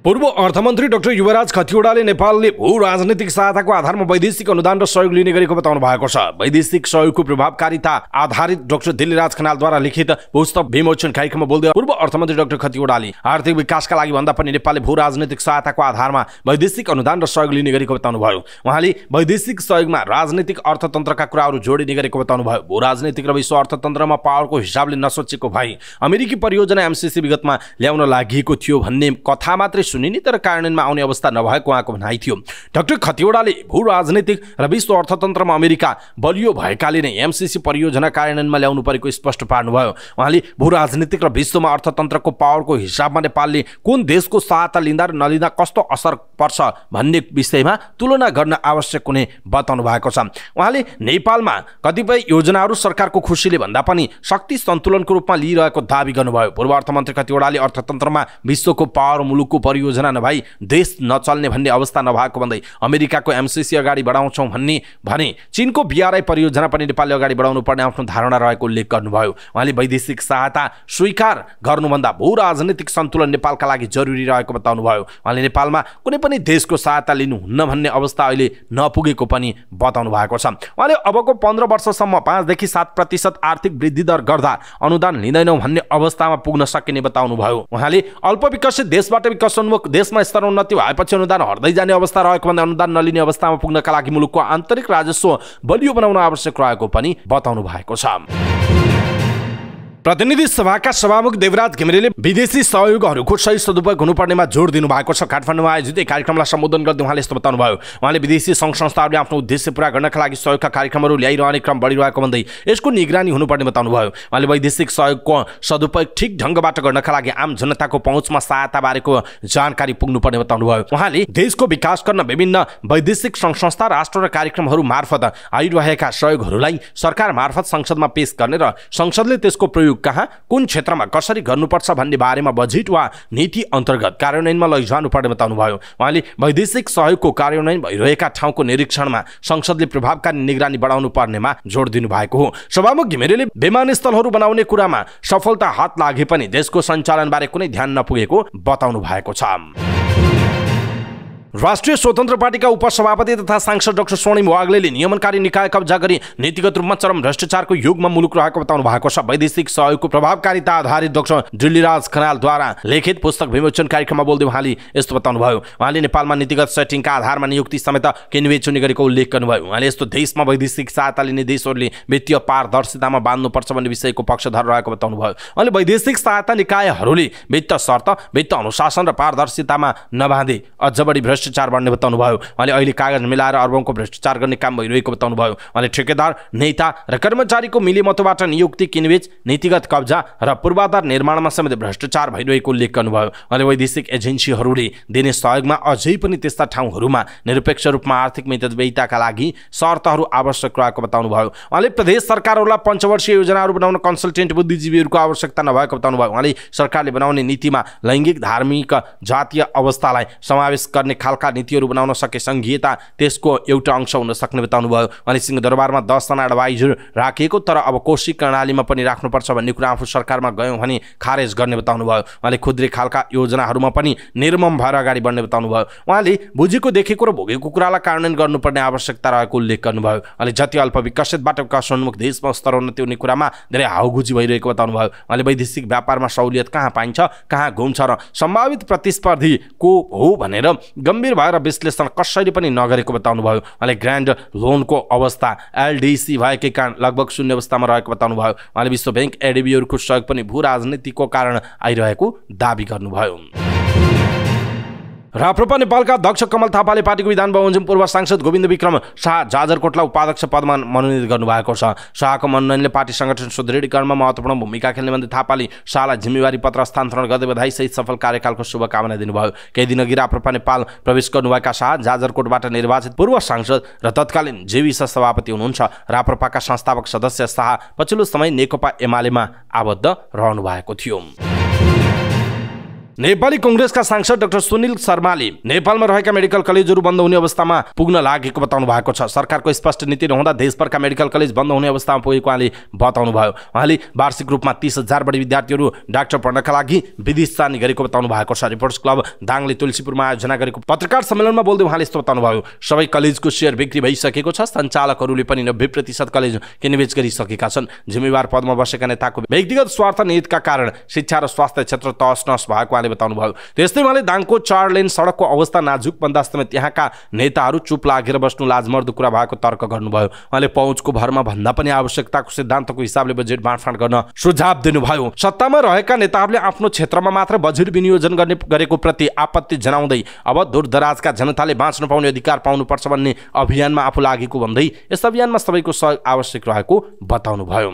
पूर्व अर्थमन्त्री डाक्टर युवराज खतिवड़ाले नेपालले भू राजनीतिक सहायताको आधारमा वैदेशिक अनुदान र सहयोग लिने गरेको बताउनु भएको छ। वैदेशिक सहयोगको प्रभावकारिता आधारित डाक्टर दिल्लीराज खनालद्वारा लिखित पुस्तक विमोचन कार्यक्रममा बोल्दै पूर्व अर्थमन्त्री डाक्टर खतिवड़ाले आर्थिक विकासका लागि भन्दा पनि नेपालले भू राजनीतिक सहायताको आधारमा वैदेशिक अनुदान र सहयोग लिने गरेको बताउनु भयो। उहाँले वैदेशिक सहयोगमा राजनीतिक अर्थतन्त्रका कुराहरू जोडिने गरेको बताउनु भयो। भू राजनीतिक र विश्व अर्थतन्त्रमा पावरको हिसाबले नसोचेको भए अमेरिकी परियोजना MCC विगतमा ल्याउन लागेको थियो भन्ने कथा मात्रै सुनिने तर कार्यान्वयनमा आउने अवस्था नभएको उहाँको भनाइ थियो। डाक्टर खतिवड़ाले भू राजनीतिक र विश्व अर्थतन्त्रमा अमेरिका बलियो भएकाले नै MCC परियोजना कार्यान्वयनमा ल्याउनु परेको स्पष्ट पार्नुभयो। उहाँले भू राजनीतिक र विश्वमा अर्थतन्त्रको पावरको हिसाबमा नेपालले कुन देशको सहायता लिँदा र नलिँदा कस्तो असर पर्छ भन्ने विषयमा तुलना गर्न आवश्यक हुने बताउनु भएको छ। उहाँले नेपालमा कतिपय योजनाहरू सरकारको खुसीले भन्दा पनि शक्ति सन्तुलनको रूपमा लिइरहेको दावी गर्नुभयो। पूर्व अर्थमन्त्री खतिवड़ाले अर्थतन्त्रमा विश्वको पावर मुलुकको परियोजना नभई देश नचल्ने भन्ने अवस्था नभएको भन्दै अमेरिकाको MCC अगाडि बढाउँछौँ भने चीनको BRI परियोजना पनि नेपालले अगाडि बढाउनु पर्ने आफ्नो धारणा रहेको उल्लेख गर्नुभयो। उहाँले वैदेशिक सहायता स्वीकार गर्नुभन्दा भू राजनीतिक सन्तुलन नेपालका लागि जरुरी रहेको बताउनु भयो। उहाँले नेपालमा कुनै पनि देशको सहायता लिनुहुन्न भन्ने अवस्था अहिले नपुगेको पनि बताउनु भएको छ। उहाँले अबको 15 वर्षसम्म 5 देखि 7% आर्थिक वृद्धि दर गर्दा अनुदान लिँदैनौँ भन्ने अवस्थामा पुग्न सकिने बताउनु भयो। उहाँले अल्प विकसित देशबाट विकसनोन्मुख देशमा स्तरोन्नति भएपछि अनुदान हट्दै जाने अवस्था रहेको भन्दा अनुदान नलिने अवस्थामा पुग्नका लागि मुलुकको आन्तरिक राजस्व बलियो बनाउन आवश्यक रहेको पनि बताउनु भएको छ। प्रतिनिधि सभाका सभामुख देवराज घिमिरेले विदेशी सहयोगहरूको सही सदुपयोग हुनुपर्नेमा जोड दिनु भएको छ। काठमाडौँमा आयोजित एक कार्यक्रमलाई सम्बोधन गर्दै उहाँले यस्तो बताउनुभयो। उहाँले विदेशी सङ्घ संस्थाहरूले आफ्नो उद्देश्य पूरा गर्नका लागि सहयोगका कार्यक्रमहरू ल्याइरहने क्रम बढिरहेको भन्दै यसको निगरानी हुनुपर्ने बताउनुभयो। उहाँले वैदेशिक सहयोगको सदुपयोग ठिक ढङ्गबाट गर्नका लागि आम जनताको पहुँचमा सहायता बारेको जानकारी पुग्नुपर्ने बताउनुभयो। उहाँले देशको विकास गर्न विभिन्न वैदेशिक सङ्घ संस्था राष्ट्र र कार्यक्रमहरू मार्फत आइरहेका सहयोगहरूलाई सरकार मार्फत संसदमा पेश गर्ने र संसदले त्यसको प्रयोग कहाँ कुन क्षेत्रमा कसरी गर्नुपर्छ भन्ने बारेमा बजेट वा नीति अन्तर्गत कार्यान्वयनमा लैजानुपर्ने बताउनुभयो। उहाँले वैदेशिक सहयोगको कार्यान्वयन भइरहेका ठाउँको निरीक्षणमा संसदले प्रभावकारी निगरानी बढाउनु पर्नेमा जोड दिनुभएको हो। सभामुख घिमिरेले विमानस्थलहरू बनाउने कुरामा सफलता हात लागे पनि देशको सञ्चालनबारे कुनै ध्यान नपुगेको बताउनु भएको छ। राष्ट्रिय स्वतन्त्र पार्टीका उपसभापति तथा सांसद डाक्टर स्वर्णिम वाग्लेले नियमनकारी निकाय कब्जा गरी नीतिगत रूपमा चरम भ्रष्टाचारको युगमा मुलुक रहेको बताउनु भएको छ। वैदेशिक सहयोगको प्रभावकारिता आधारित डाक्टर दिल्लीराज खनालद्वारा लिखित पुस्तक विमोचन कार्यक्रममा बोल्दै उहाँले यस्तो बताउनुभयो। उहाँले नेपालमा नीतिगत सेटिङका आधारमा नियुक्ति समेत किनबेच हुने गरेको उल्लेख गर्नुभयो। उहाँले यस्तो देशमा वैदेशिक सहायता लिने देशहरूले वित्तीय पारदर्शितामा बाँध्नुपर्छ भन्ने विषयको पक्षधर रहेको बताउनुभयो। उहाँले वैदेशिक सहायता निकायहरूले वित्त शर्त, वित्त अनुशासन र पारदर्शितामा नबाँधे अझ बढी भ्रष्टाचार बढ्ने बताउनुभयो। उहाँले अहिले कागज मिलाएर अर्बौंको भ्रष्टाचार गर्ने काम भइरहेको बताउनुभयो। उहाँले ठेकेदार, नेता र कर्मचारीको मिलेमतोबाट नियुक्ति, किनबेच, नीतिगत कब्जा र पूर्वाधार निर्माणमा समेत भ्रष्टाचार भइरहेको उल्लेख गर्नुभयो। उहाँले वैदेशिक एजेन्सीहरूले दिने सहयोगमा अझै पनि त्यस्ता ठाउँहरूमा निरपेक्ष रूपमा आर्थिक मितव्ययिताका लागि शर्तहरू आवश्यक रहेको बताउनुभयो। उहाँले प्रदेश सरकारहरूलाई पञ्चवर्षीय योजनाहरू बनाउन कन्सल्टेन्ट बुद्धिजीवीहरूको आवश्यकता नभएको बताउनुभयो। उहाँले सरकारले बनाउने नीतिमा लैङ्गिक, धार्मिक, जातीय अवस्थालाई समावेश गर्ने खालका नीतिहरू बनाउन सके संघीयता त्यसको एउटा अंश हुन सक्ने बताउनुभयो। उहाँले सिंहदरबारमा 10 जना एडभाइजर राखिएको तर अब कोशी कर्णालीमा पनि राख्नुपर्छ भन्ने कुरा आफू सरकारमा गयौँ भने खारेज गर्ने बताउनुभयो। उहाँले खुद्रे खालका योजनाहरूमा पनि निर्मम भएर अगाडि बढ्ने बताउनुभयो। उहाँले बुझेको, देखेको र भोगेको कुरालाई कार्यान्वयन गर्नुपर्ने आवश्यकता रहेको उल्लेख गर्नुभयो। उहाँले जति अल्प विकसितबाट विकासोन्मुख देशमा स्तर उन्नति हुने कुरामा धेरै हाउगुजी भइरहेको बताउनुभयो। उहाँले वैदेशिक व्यापारमा सहुलियत कहाँ पाइन्छ, कहाँ घुम्छ र सम्भावित प्रतिस्पर्धी को हो भनेर गम्भीर भएर विश्लेषण कसैले पनि नगरेको बताउनुभयो। उहाँले ग्रान्ड लोनको अवस्था एलडीसी भएकै कारण लगभग शून्य अवस्थामा रहेको बताउनुभयो। उहाँले विश्व बैंक, एडीबीहरूको सहयोग पनि भू राजनीतिको कारण आइरहेको दाबी गर्नुभयो। राप्रपा नेपालका अध्यक्ष कमल थापाले पार्टीको विधान बमोजिम पूर्व सांसद गोविन्द विक्रम शाह जाजरकोटलाई उपाध्यक्ष पदमा मनोनित गर्नुभएको छ। शाहको मनोनयनले पार्टी संगठन सुदृढीकरणमा महत्त्वपूर्ण भूमिका खेल्ने भन्दै थापाले शाहलाई जिम्मेवारी पत्र हस्तान्तरण गर्दै बधाई सहित सफल कार्यकालको शुभकामना दिनुभयो। केही दिनअघि राप्रपा नेपाल प्रवेश गर्नुभएका शाह जाजरकोटबाट निर्वाचित पूर्व सांसद र तत्कालीन जेविस सभापति हुनुहुन्छ। राप्रपाका संस्थापक सदस्य शाह पछिल्लो समय नेकपा एमालेमा आबद्ध रहनु भएको थियो। नेपाली कांग्रेसका सांसद डाक्टर सुनिल शर्माले नेपालमा रहेका मेडिकल कलेजहरू बन्द हुने अवस्थामा पुग्न लागेको बताउनु भएको छ। सरकारको स्पष्ट नीति नहुँदा देशभरका मेडिकल कलेज बन्द हुने अवस्थामा पुगेको उहाँले बताउनुभयो। उहाँले वार्षिक रूपमा 30,000 बढी विद्यार्थीहरू डाक्टर पढ्नका लागि विदेश जाने गरेको बताउनु भएको छ। रिपोर्टर्स क्लब दाङले तुलसीपुरमा आयोजना गरेको पत्रकार सम्मेलनमा बोल्दै उहाँले यस्तो बताउनुभयो। सबै कलेजको सेयर बिक्री भइसकेको छ। सञ्चालकहरूले पनि 90% कलेज किनबेच गरिसकेका छन्। जिम्मेवार पदमा बसेका नेताको व्यक्तिगत स्वार्थ निहितका कारण शिक्षा र स्वास्थ्य क्षेत्र तहस-नहस भएको बताउनुभयो। त्यस्तै उहाँले दाङको 4 लेन सडकको अवस्था नाजुक भन्दा समेत यहाँका नेताहरू चुप लागेर बस्नु लाजमर्दो कुरा भएको तर्क गर्नुभयो। उहाँले पहुँचको भरमा भन्दा पनि आवश्यकताको सिद्धान्तको हिसाबले बजेट बाँडफाँड गर्न सुझाव दिनुभयो। सत्तामा रहेका नेताहरूले आफ्नो क्षेत्रमा मात्र बजेट विनियोजन गरेको प्रति आपत्ति जनाउँदै अब दूरदराजका जनताले बाँच्न पाउने अधिकार पाउनुपर्छ भन्ने अभियानमा आफू लागेको भन्दै यस अभियानमा सबैको सहयोग आवश्यक रहेको बताउनुभयो।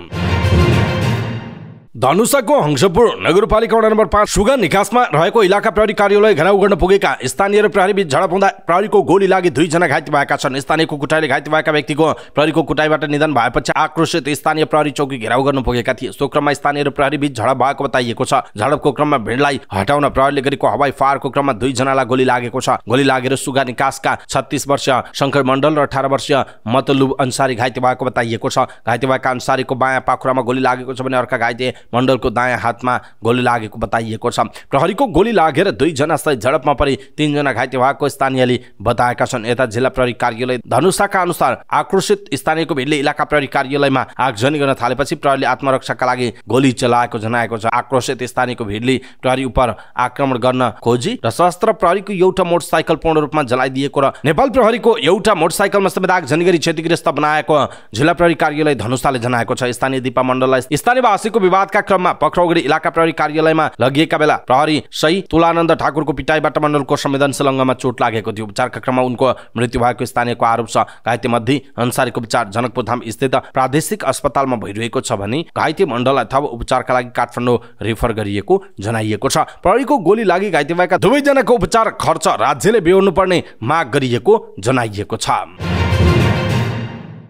धनुषाको हंसपुर नगरपालिका वडा नम्बर 5 सुगा निकासमा रहेको इलाका प्रहरी कार्यालय घेराउ गर्न पुगेका स्थानीय र प्रहरी बीच झडप हुँदा प्रहरीको गोली लागि 2 जना घाइते भएका छन्। स्थानीयको कुटाइले घाइते भएका व्यक्तिको प्रहरीको कुटाइबाट निधन भएपछि आक्रोशित स्थानीय प्रहरी चौकी घेराउ गर्न पुगेका थिए। सो क्रममा स्थानीय र प्रहरी बीच झडप भएको बताइएको छ। झडपको क्रममा भिडलाई हटाउन प्रहरीले गरेको हवाई फायरको क्रममा 2 जनालाई गोली लागेको छ। गोली लागेर सुगा निकासका 36 वर्षीय शंकर मण्डल र 18 वर्षीय मतलुब अन्सारी घाइते भएको बताइएको छ। घाइते भएका अन्सारीको बायाँ पाखुरामा गोली लागेको छ भने अर्का घाइते मण्डलको दायाँ हातमा गोली लागेको बताइएको छ। प्रहरीको गोली लागेर 2 जना सहित झडपमा परि 3 जना घाइते भएको स्थानीयले बताएका छन्। यता जिल्ला प्रहरी कार्यालय धनुषाका अनुसार आक्रोशित स्थानीयको भिडले इलाका प्रहरी कार्यालयमा आगजनी गर्न थालेपछि प्रहरीले आत्मरक्षाका लागि गोली चलाएको जनाएको छ। आक्रोशित स्थानीयको भिडले प्रहरी उप आक्रमण गर्न खोजी र सशस्त्र प्रहरीको एउटा मोटरसाइकल पूर्ण रूपमा जलाइदिएको र नेपाल प्रहरीको एउटा मोटरसाइकलमा समेत आगजनी गरी क्षतिग्रस्त बनाएको जिल्ला प्रहरी कार्यालय धनुषाले जनाएको छ। स्थानीय दीपा मण्डललाई स्थानीयवासीको विवादका पूछताछका क्रममा पक्राउ गरी इलाका प्रहरी कार्यालयमा लगिएका बेला प्रहरी सही तुलानन्द ठाकुरको पिटाइबाट मण्डलको संवेदनशील अङ्गमा चोट लागेको थियो। उपचारका क्रममा उनको मृत्यु भएको स्थानीयको आरोप छ। घाइते मध्ये अन्सारीको उपचार जनकपुर धाम स्थित प्रादेशिक अस्पतालमा भइरहेको छ भने घाइते मण्डललाई थप उपचारका लागि काठमाडौँ रेफर गरिएको जनाइएको छ। प्रहरीको गोली लागि घाइते भएका दुवैजनाको उपचार खर्च राज्यले बेहोर्नु पर्ने माग गरिएको जनाइएको छ।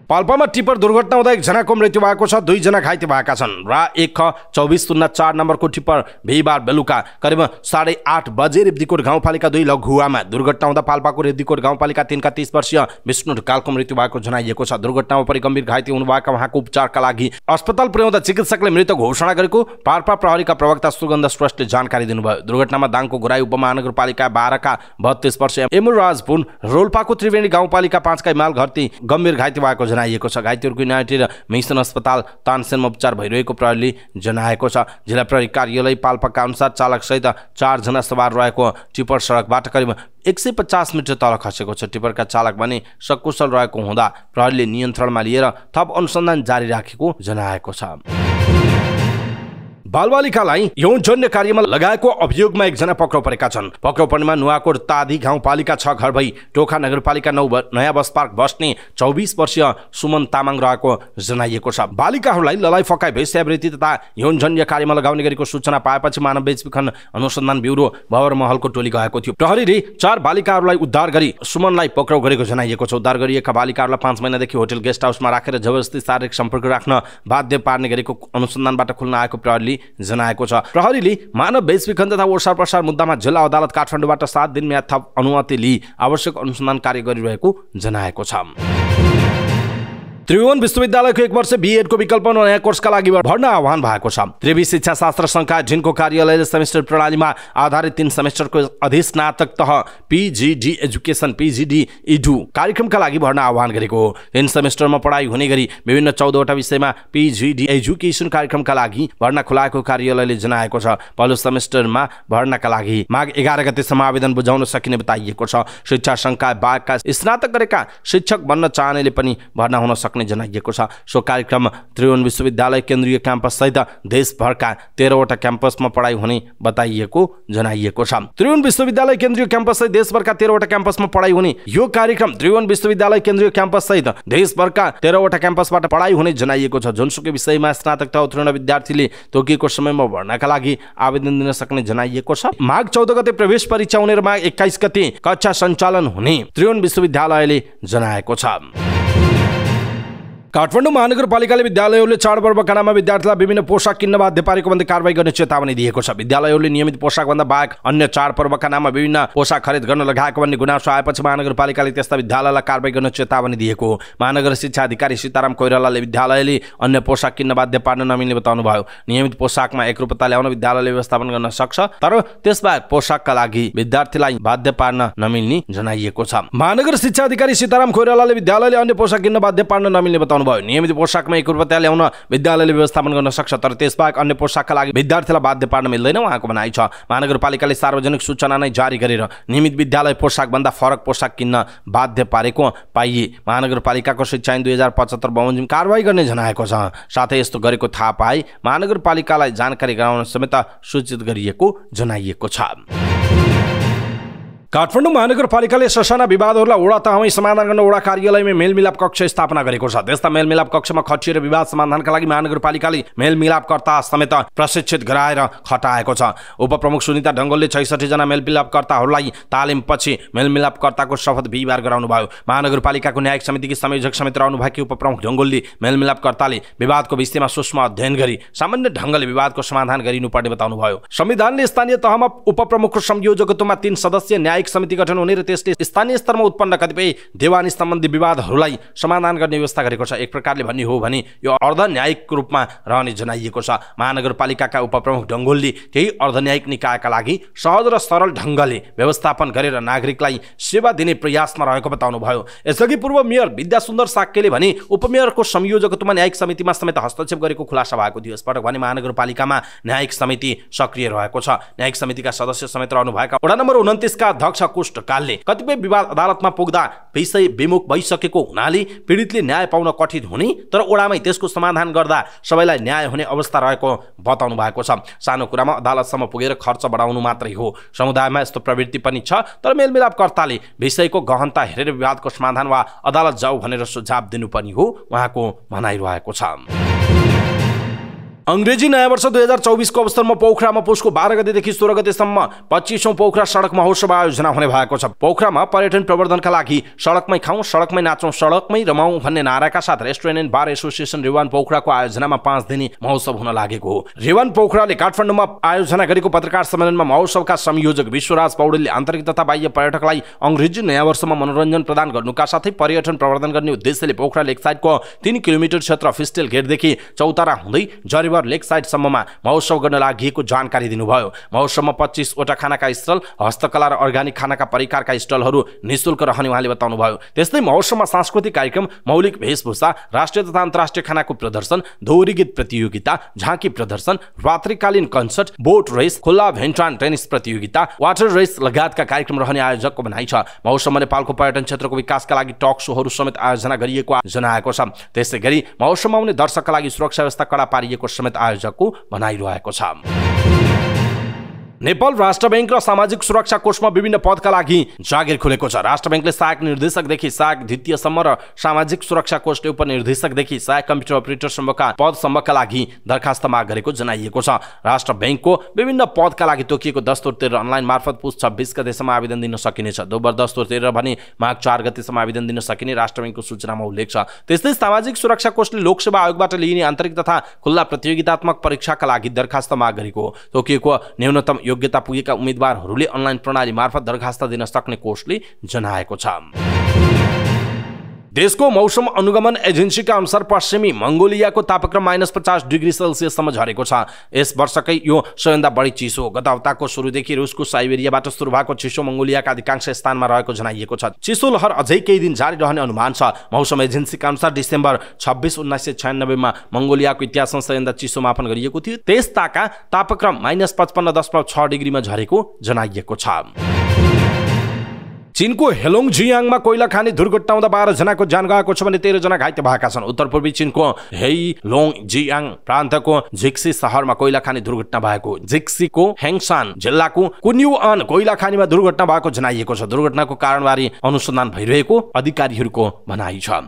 पाल्पामा टिप्पर दुर्घटना हुँदा एकजनाको मृत्यु भएको छ, 2 जना घाइते भएका छन्। रा 1/2404 नम्बरको टिप्पर बिहिबार बेलुका करिब 8:30 बजे रेब्दीकोट गाउँपालिका 2 लघुवामा दुर्घटना हुँदा पाल्पाको रेब्दीकोट गाउँपालिका 3 का 30 वर्षीय विष्णु ढकालको मृत्यु भएको जनाइएको छ। दुर्घटनामा परि गम्भीर घाइते हुनुभएका उहाँको उपचारका लागि अस्पताल पुर्याउँदा चिकित्सकले मृत घोषणा गरेको पाल्पा प्रहरीका प्रवक्ता सुगन्ध श्रेष्ठले जानकारी दिनुभयो। दुर्घटनामा दाङको घुराई उपमहानगरपालिका 12 का 32 वर्षीय एमुराज पुन, रोल्पाको त्रिवेणी गाउँपालिका 5 का इमाल घरती गम्भीर घाइते भएको जनाइएको छ। घाइतेहरूको युनाइटेड मिसन अस्पताल तानसेनमा उपचार भइरहेको प्रहरीले जनाएको छ। जिल्ला प्रहरी कार्यालय पाल्पाका अनुसार चालक सहित 4 जना सवार रहेको टिप्पर सडकबाट करिब 150 मिटर तल खसेको छ। टिप्परका चालक भने सकुशल रहेको हुँदा प्रहरीले नियन्त्रणमा लिएर थप अनुसन्धान जारी राखेको जनाएको छ। बालबालिकालाई यौनजन्य कार्यमा लगाएको अभियोगमा एकजना पक्राउ परेका छन्। पक्राउ पर्नेमा नुवाकोट तादी गाउँपालिका 6 घर भई टोखा नगरपालिका 9 नयाँ बस पार्क बस्ने 24 वर्षीय सुमन तामाङ रहेको जनाइएको छ। बालिकाहरूलाई ललाइ फकाइ वेश्यावृत्ति तथा यौनजन्य कार्यमा लगाउने गरेको सूचना पाएपछि मानव बेचबिखन अनुसन्धान ब्युरो भवर महलको टोली गएको थियो। प्रहरीले 4 बालिकाहरूलाई उद्धार गरी सुमनलाई पक्राउ गरेको जनाइएको छ। उद्धार गरिएका बालिकाहरूलाई 5 महिनादेखि होटल गेस्ट हाउसमा राखेर जबरजस्ती शारीरिक सम्पर्क राख्न बाध्य पार्ने गरेको अनुसन्धानबाट खुल्न आएको प्रहरीले जनाएको छ। प्रहरीले मानव बेचबिखन तथा ओसार प्रसार मुद्दामा जिल्ला अदालत काठमाडौँबाट 7 दिन म्याद थप अनुमति लिई आवश्यक अनुसन्धान कार्य गरिरहेको जनाएको छ। त्रिभुवन विश्वविद्यालयको 1 वर्ष बीएडको विकल्प नयाँ कोर्सका लागि भर्ना आह्वान भएको छ। त्रिवी शिक्षा शास्त्र संकाय जिनको कार्यालयले सेमेस्टर प्रणालीमा आधारित 3 सेमेस्टरको अधिस्नातक तह पीजीडी एजुकेसन पीजीडी इडु कार्यक्रमका लागि भर्ना आह्वान गरेको हो। 3 सेमेस्टरमा पढाइ हुने गरी विभिन्न 14 वटा विषयमा पीजीडी एजुकेसन कार्यक्रमका लागि भर्ना खुलाएको कार्यालयले जनाएको छ। पहिलो सेमेस्टरमा भर्नाका लागि माघ 11 गतेसम्म आवेदन बुझाउन सकिने बताइएको छ। शिक्षा संकाय बागका स्नातक गरेका शिक्षक बन्न चाहनेले पनि भर्ना हुन सक्ने जनाइएको छ। सो कार्यक्रम त्रिभुवन विश्वविद्यालय केन्द्रीय क्याम्पस सहित देशभरका 13 वटा क्याम्पसमा पढाइ हुने बताइएको जनाइएको छ। त्रिभुवन विश्वविद्यालय केन्द्रीय क्याम्पस सहित देशभरका 13 वटा क्याम्पसमा पढाइ हुने यो कार्यक्रम त्रिभुवन विश्वविद्यालय केन्द्रीय क्याम्पस सहित देशभरका 13 वटा क्याम्पसबाट पढाइ हुने जनाइएको छ। जुनसुकै विषयमा स्नातक तह उत्तीर्ण विद्यार्थीले तोकिएको समयमा भर्नाका लागि आवेदन दिन सक्ने जनाइएको छ। माघ 14 गते प्रवेश परीक्षा हुने र माघ 21 गते कक्षा सञ्चालन हुने त्रिभुवन विश्वविद्यालयले जनाएको छ। काठमाडौँ महानगरपालिकाले विद्यालयहरूले चाडपर्वका नाममा विद्यार्थीलाई विभिन्न पोसाक किन्न बाध्य पारेको भन्दै कारबाही गर्ने चेतावनी दिएको छ। विद्यालयहरूले नियमित पोसाकभन्दा बाहेक अन्य चाडपर्वका नाममा विभिन्न पोसाक खरिद गर्न लगाएको भन्ने गुनासो आएपछि महानगरपालिकाले त्यस्ता विद्यालयलाई कारबाही गर्न चेतावनी दिएको हो। महानगर शिक्षा अधिकारी सीताराम कोइरालाले विद्यालयले अन्य पोसाक किन्न बाध्य पार्न नमिल्ने बताउनु भयो। नियमित पोसाकमा एकरूपता ल्याउन विद्यालयले व्यवस्थापन गर्न सक्छ, तर त्यसबाहेक पोसाकका लागि विद्यार्थीलाई बाध्य पार्न नमिल्ने जनाइएको छ। महानगर शिक्षा अधिकारी सीताराम कोइरालाले विद्यालयले अन्य पोसाक किन्न बाध्य पार्न नमिल्ने बताउनु भयो। नियमित पोसाकमा एकरूपता ल्याउन विद्यालयले व्यवस्थापन गर्न सक्छ, तर त्यसबाहेक अन्य पोसाकका लागि विद्यार्थीलाई बाध्य पार्न मिल्दैन उहाँको भनाइ छ। महानगरपालिकाले सार्वजनिक सूचना नै जारी गरेर नियमित विद्यालय पोसाकभन्दा फरक पोसाक किन्न बाध्य पारेको पाइए महानगरपालिकाको शिक्षा ऐन 2075 बमोजिम कारबाही गर्ने जनाएको छ। साथै यस्तो गरेको थाहा पाए महानगरपालिकालाई जानकारी गराउन समेत सूचित गरिएको जनाइएको छ। काठमाडौँ महानगरपालिकाले ससाना विवादहरूलाई वडा तहमै समाधान गर्न वडा कार्यालयमा मेलमिलाप कक्ष स्थापना गरेको छ। त्यस्ता मेलमिलाप कक्षमा खटिएर विवाद समाधानका लागि महानगरपालिकाले मेलमिलापकर्ता समेत प्रशिक्षित गराएर खटाएको छ। उपप्रमुख सुनिता ढङ्गोलले 66 जना मेलमिलापकर्ताहरूलाई तालिमपछि मेलमिलापकर्ताको शपथ बिहिबार गराउनुभयो। महानगरपालिकाको न्यायिक समितिकी संयोजक समेत रहनुभएकी उपप्रमुख ढङ्गोलले मेलमिलापकर्ताले विवादको विषयमा सूक्ष्म अध्ययन गरी सामान्य ढङ्गले विवादको समाधान गरिनुपर्ने बताउनुभयो। संविधानले स्थानीय तहमा उपप्रमुखको संयोजकत्वमा 3 सदस्यीय न्यायिक समिति गठन हुने र त्यसले स्थानीय स्तरमा उत्पन्न कतिपय देवानी सम्बन्धी विवादहरूलाई समाधान गर्ने व्यवस्था गरेको छ। एक प्रकारले भन्ने हो भने यो अर्धन्यायिक रूपमा रहने जनाइएको छ। महानगरपालिकाका उपप्रमुख ढङ्गोलले केही अर्धन्यायिक निकायका लागि सहज र सरल ढङ्गले व्यवस्थापन गरेर नागरिकलाई सेवा दिने प्रयासमा रहेको बताउनुभयो। यसअघि पूर्व मेयर विद्यासुन्दर साक्यले भने उपमेयरको संयोजकत्वमा न्यायिक समितिमा समेत हस्तक्षेप गरेको खुलासा भएको थियो। यसपटक भने महानगरपालिकामा न्यायिक समिति सक्रिय रहेको छ। न्यायिक समितिका सदस्य समेत रहनुभएका वडा नम्बर 29 का अध्यक्ष कुष्टकालले कतिपय विवाद अदालतमा पुग्दा विषय विमुख भइसकेको हुनाले पीडितले न्याय पाउन कठिन हुने तर ओडामै त्यसको समाधान गर्दा सबैलाई न्याय हुने अवस्था रहेको बताउनु भएको छ। सानो कुरामा अदालतसम्म पुगेर खर्च बढाउनु मात्रै हो। समुदायमा यस्तो प्रवृत्ति पनि छ तर मेलमिलापकर्ताले विषयको गहनता हेरेर विवादको समाधान वा अदालत जाऊ भनेर सुझाव दिनुपर्ने हो उहाँको भनाइरहेको छ। अंग्रेजी नयाँ वर्ष 2024 को अवसरमा पोखरामा पुसको 12 गतेदेखि 16 गतेसम्म 25औं पोखरा सडक महोत्सव आयोजना हुने भएको छ। पोखरामा पर्यटन प्रवर्धनका लागि सडकमै खाउँ, सडकमै नाचौँ, सडकमै रमाउँ भन्ने नाराका साथ रेस्टुरेन्ट एन्ड बार एसोसिएसन रेवान पोखराको आयोजनामा 5 दिने महोत्सव हुन लागेको हो। रेवान पोखराले काठमाडौँमा आयोजना गरेको पत्रकार सम्मेलनमा महोत्सवका संयोजक विश्वराज पौडेलले आन्तरिक तथा बाह्य पर्यटकलाई अंग्रेजी नयाँ वर्षमा मनोरञ्जन प्रदान गर्नुका साथै पर्यटन प्रवर्धन गर्ने उद्देश्यले पोखरा लेक साइडको 3 किलोमिटर क्षेत्र फिस्टेल गेटदेखि चौतारा हुँदै जरिबर लेक साइडसम्ममा महोत्सव गर्न लागि जानकारी दिनुभयो। महोत्सवमा 25 वटा खानाका स्टल, हस्तकला र अर्ग्यानिक खानाका परिकारका स्टलहरू निःशुल्क रहने उहाँले बताउनुभयो। त्यस्तै महोत्सवमा सांस्कृतिक कार्यक्रम, मौलिक वेशभूषा, राष्ट्रिय तथा अन्तर्राष्ट्रिय खानाको प्रदर्शन, दोहोरी गीत प्रतियोगिता, झाँकी प्रदर्शन, रात्रिकालीन कन्सर्ट, बोट रेस, खुल्ला भेन्ट्रान टेनिस प्रतियोगिता, वाटर रेस लगायतका कार्यक्रम रहने आयोजकको भनाइ छ। महोत्सवमा नेपालको पर्यटन क्षेत्रको विकासका लागि टक सोहरू समेत आयोजना गरिएको जनाएको छ। त्यसै गरी महोत्सवमा आउने दर्शकका लागि सुरक्षा व्यवस्था कडा पारिएको समेत आयोजकको भनाइरहेको छ। नेपाल राष्ट्र बैंक र सामाजिक सुरक्षा कोषमा विभिन्न पदका लागि जागिर खुलेको छ। राष्ट्र बैंकले सहायक निर्देशकदेखि सहायक द्वितीयसम्म र सामाजिक सुरक्षा कोषले उपनिर्देशकदेखि सहायक कम्प्युटर अपरेटरसम्मका पदसम्मका लागि दरखास्त माग गरेको जनाइएको छ। राष्ट्र बैंकको विभिन्न पदका लागि तोकिएको दस्तुर 13 अनलाइन मार्फत पुस 26 गतेसम्म आवेदन दिन सकिनेछ। दोब्बर दस्तुर 13 भने माघ 4 गतेसम्म आवेदन दिन सकिने राष्ट्र बैंकको सूचनामा उल्लेख छ। त्यस्तै सामाजिक सुरक्षा कोषले लोकसेवा आयोगबाट लिइने आन्तरिक तथा खुल्ला प्रतियोगितात्मक परीक्षाका लागि दरखास्त माग गरेको हो। तोकिएको न्यूनतम योग्यता पुगेका उम्मेदवारहरूले अनलाइन प्रणाली मार्फत दरखास्त दिन सक्ने कोषले जनाएको छ। देशको मौसम अनुगमन एजेन्सीका अनुसार पश्चिमी मंगोलियाको तापक्रम -50 डिग्री सेल्सियससम्म झरेको छ। यस वर्षकै यो सबैभन्दा बढी चिसो हो। गत हप्ताको सुरुदेखि रुसको साइबेरियाबाट सुरु भएको चिसो मंगोलियाका अधिकांश स्थानमा रहेको जनाइएको छ। चिसो लहर अझै केही दिन जारी रहने अनुमान छ। मौसम एजेन्सीका अनुसार डिसेम्बर 26, 1996 मा मंगोलियाको इतिहासमा सबैभन्दा चिसो मापन गरिएको थियो। त्यस ताका तापक्रम -55.6 डिग्रीमा झरेको जनाइएको छ। चीनको हेलोङ जियांगमा कोइला खानी दुर्घटना हुँदा 12 जनाको ज्यान गएको छ भने 13 जना घाइते भएका छन्। उत्तर पूर्वी चीनको हेलोङ जियांग प्रान्तको जिक्सी शहरमा कोइला खानी दुर्घटना भएको। जिक्सीको हेङसान जिल्लाको कुन्युआन कोइला खानीमा दुर्घटना भएको जनाइएको छ। दुर्घटनाको कारणबारे अनुसन्धान भइरहेको अधिकारीहरूको भनाइ छ।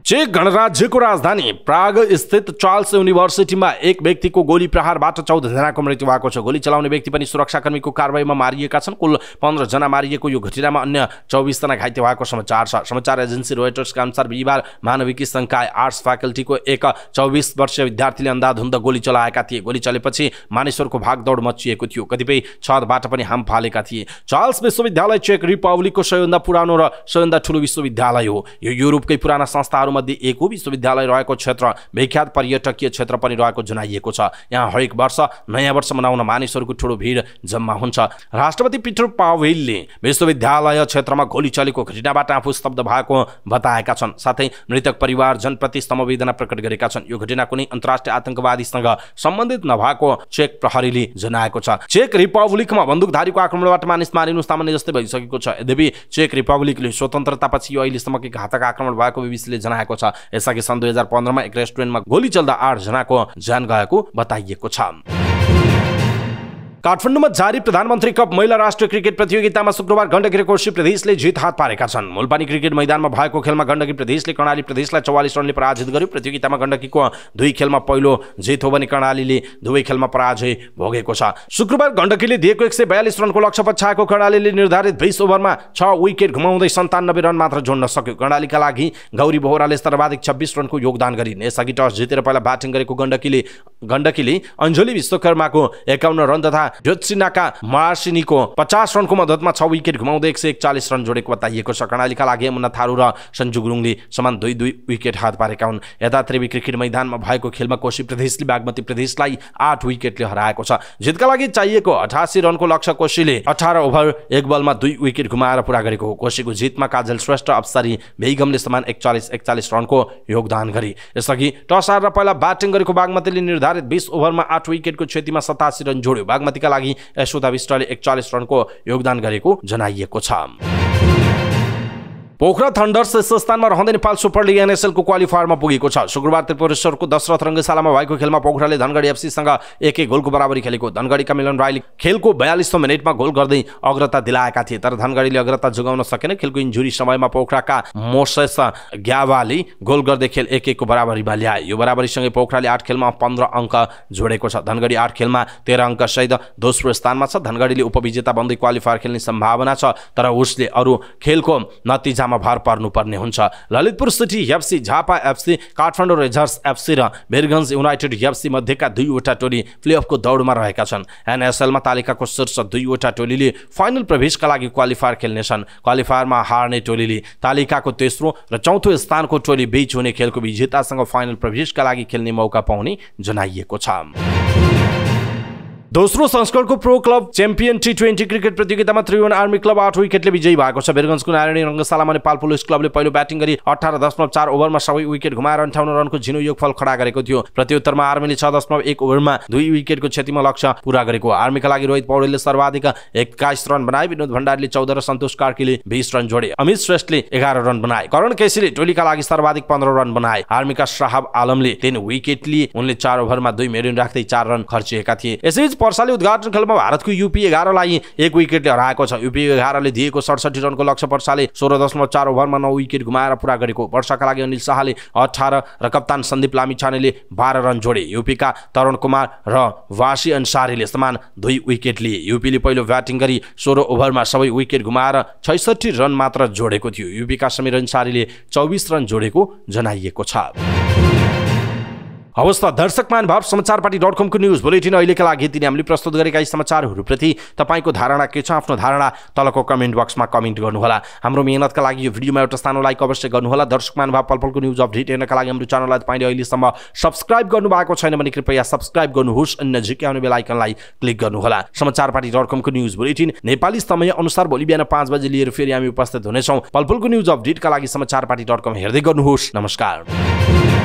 चेक गणराज्यको राजधानी प्राग स्थित चार्ल्स युनिभर्सिटीमा एक व्यक्तिको गोली प्रहारबाट 14 जनाको मृत्यु भएको छ। गोली चलाउने व्यक्ति पनि सुरक्षाकर्मीको कारबाहीमा मारिएका छन्। कुल 15 जना मारिएको यो घटनामा अन्य 24 जना घाइते भएको समाचार छ। समाचार एजेन्सी रोयटर्सका अनुसार बिहिबार मानविकी संकाय आर्ट्स फ्याकल्टीको एक 24 वर्षीय विद्यार्थीले अन्धाधुन्द गोली चलाएका थिए। गोली चलेपछि मानिसहरूको भागदौड मचिएको थियो। कतिपय छतबाट पनि हाम फालेका थिए। चार्ल्स विश्वविद्यालय चेक रिपब्लिकको सबैभन्दा पुरानो र सबैभन्दा ठूलो विश्वविद्यालय हो। यो युरोपकै पुराना संस्थाहरू मध्ये एक हो। विश्वविद्यालय रहेको क्षेत्र विख्यात पर्यटकीय क्षेत्र पनि रहेको जनाइएको छ। यहाँ हरेक वर्ष नयाँ वर्ष मनाउन मानिसहरूको ठूलो भिड जम्मा हुन्छ। राष्ट्रपति पीटर पावेलले विश्वविद्यालय क्षेत्रमा गोली चलेको घटनाबाट आफू स्तब्ध भएको बताएका छन्। साथै मृतक परिवारजनप्रति समवेदना प्रकट गरेका छन्। यो घटना कुनै अन्तर्राष्ट्रिय आतंकवादीसँग सम्बन्धित नभएको चेक प्रहरीले जनाएको छ। चेक रिपब्लिकमा बन्दुकधारीको आक्रमणबाट मानिस मारिनु सामान्य जस्तै भइसकेको छ। यद्यपि चेक रिपब्लिकले स्वतन्त्रतापछि यो अहिलेसम्मकै घातक आक्रमण भएको बीबीसीले जनाएको छ। यसअघि सन् 2015 मा एक रेस्टुरेन्टमा गोली चल्दा 8 जनाको ज्यान गएको बताइएको छ। काठमाडौँमा जारी प्रधानमन्त्री कप महिला राष्ट्रिय क्रिकेट प्रतियोगितामा शुक्रबार गण्डकी र कोशी प्रदेशले जित हात पारेका छन्। मुलपानी क्रिकेट मैदानमा भएको खेलमा गण्डकी प्रदेशले कर्णाली प्रदेशलाई 44 रनले पराजित गर्यो। प्रतियोगितामा गण्डकीको 2 खेलमा पहिलो जित हो भने कर्णालीले 2 खेलमा पराजय भोगेको छ। शुक्रबार गण्डकीले दिएको 142 रनको लक्ष्य पछ्याएको कर्णालीले निर्धारित 20 ओभरमा 6 विकेट गुमाउँदै 97 रन मात्र जोड्न सक्यो। कर्णालीका लागि गौरी बोहराले सर्वाधिक 26 रनको योगदान गरिन्। यसअघि टस जितेर पहिला ब्याटिङ गरेको गण्डकीले अञ्जली विश्वकर्माको 51 रन तथा ज्योत्सिनाका मार्सिनीको 50 रनको मद्दतमा 6 विकेट गुमाउँदै 141 रन जोडेको बताइएको छ। कर्णालीका लागि मुन्ना थारू र सञ्जु गुरुङले समान 2-2 विकेट हात पारेका हुन्। यता त्रिवी क्रिकेट मैदानमा भएको खेलमा कोशी प्रदेशले बागमती प्रदेशलाई 8 विकेटले हराएको छ। जितका लागि चाहिएको 88 रनको लक्ष्य कोशीले 18 ओभर 1 बलमा 2 विकेट गुमाएर पूरा गरेको हो। कोशीको जितमा काजल श्रेष्ठ, अप्सरी बेगमले समान 41 रनको योगदान गरे। यसअघि टस हारेर पहिला ब्याटिङ गरेको बागमतीले निर्धारित 20 ओभरमा 8 विकेटको क्षतिमा 87 रन जोड्यो। बागमती क्षतिका लागि यशोदा विष्टले 41 रनको योगदान गरेको जनाइएको छ। पोखरा थन्डर्स शीर्ष स्थानमा रहँदै नेपाल सुपर लिग NSL को क्वालिफायरमा पुगेको छ। शुक्रबार त्रिपुरेश्वरको दशरथ रङ्गशालामा भएको खेलमा पोखराले धनगढी FC सँग 1-1 गोलको बराबरी खेलेको। धनगढीका मिलन राईले खेलको 42औं मिनेटमा गोल गर्दै अग्रता दिलाएका थिए, तर धनगढीले अग्रता जोगाउन सकेन। खेलको इन्जुरी समयमा पोखराका मोसेस ग्यावाले गोल गर्दै खेल 1-1 को बराबरीमा ल्याए। यो बराबरीसँगै पोखराले 8 खेलमा 15 अङ्क जोडेको छ। धनगढी 8 खेलमा 13 अङ्क सहित दोस्रो स्थानमा छ। धनगढीले उपविजेता बन्दै क्वालिफायर खेल्ने सम्भावना छ, तर उसले अरू खेलको नतिजा भर पर्नुपर्ने हुन्छ। Lalitpur city FC, Jhapa FC, Kathmandu rangers FC र वीरगञ्ज युनाइटेड FC मध्येका 2वटा टोली प्लेअफको दौडमा रहेका छन्। NSL मा तालिकाको शीर्ष 2वटा टोलीले फाइनल प्रवेशका लागि क्वालिफायर खेल्नेछन्। क्वालिफायरमा हार्ने टोलीले तालिकाको तेस्रो र चौथो स्थानको टोली बीच हुने खेलको विजेतासँग फाइनल प्रवेशका लागि खेल्ने मौका पाउने जनाइएको छ। दोस्रो संस्करणको pro club champion T20 cricket प्रतियोगितामा त्रिभुवन आर्मी क्लब 8 विकेटले विजयी भएको छ। वीरगञ्जको नारायणी रङ्गशालामा नेपाल पुलिस क्लबले पहिलो ब्याटिङ गरी 18.4 ओभरमा सबै विकेट गुमाएर 58 रनको झिनो योगफल खडा गरेको थियो। प्रत्युत्तरमा आर्मीले 6.1 ओभरमा 2 विकेटको क्षतिमा लक्ष्य पूरा गरेको। आर्मीका लागि रोहित पौडेलले सर्वाधिक 21 रन बनाए, विनोद भण्डारीले 14 र सन्तोष कार्कीले 20 रन जोडे। अमित श्रेष्ठले 11 रन बनाए। करण केसीले टोलीका लागि सर्वाधिक 15 रन बनाए। आर्मीका शाहब आलमले 3 विकेट लिए। उनले 4 ओभरमा 2 मेडन राख्दै 4 रन खर्चिएका थिए। यसैबीच पर्साले उद्घाटन खेलमा भारतको UP11 लाई 1 विकेटले हराएको छ। UP11 ले दिएको 67 रनको लक्ष्य पर्साले 16.4 ओभरमा 9 विकेट गुमाएर पूरा गरेको। वर्षाका लागि अनिल शाहले 18 र कप्तान सन्दीप लामिछानेले 12 रन जोडे। UPका तरुण कुमार र वासी अन्सारीले समान 2 विकेट लिए। UPले पहिलो ब्याटिङ गरी 16 ओभरमा सबै विकेट गुमाएर 66 रन मात्र जोडेको थियो। UPका समीर अन्सारीले 24 रन जोडेको जनाइएको छ। अवस्था दर्शक महानुभाव, समाचारपाटी.com को न्यूज बुलेटिन अहिलेका लागि यति नै। हामीले प्रस्तुत गरेका यी समाचारहरूप्रति तपाईको धारणा के छ? आफ्नो धारणा तलको कमेन्ट बक्समा कमेन्ट गर्नुहोला। हाम्रो मेहनतका लागि यो भिडियोमा एउटा सानो लाइक अवश्य गर्नुहोला। दर्शक महानुभाव, पलपलको न्यूज अपडेट हेर्नका लागि हाम्रो च्यानललाई तपाईले अहिलेसम्म सब्स्क्राइब गर्नु भएको छैन भने कृपया सब्स्क्राइब गर्नुहोस् अनि नजिकै आउने बेल आइकनलाई क्लिक गर्नुहोला। समाचारपाटी.com को न्यूज बुलेटिन नेपाली समय अनुसार भोलि बिहान 5 बजे लिएर फेरि हामी उपस्थित हुनेछौँ। पलपलको न्यूज अपडेटका लागि समाचारपाटी.com हेर्दै गर्नुहोस्। नमस्कार।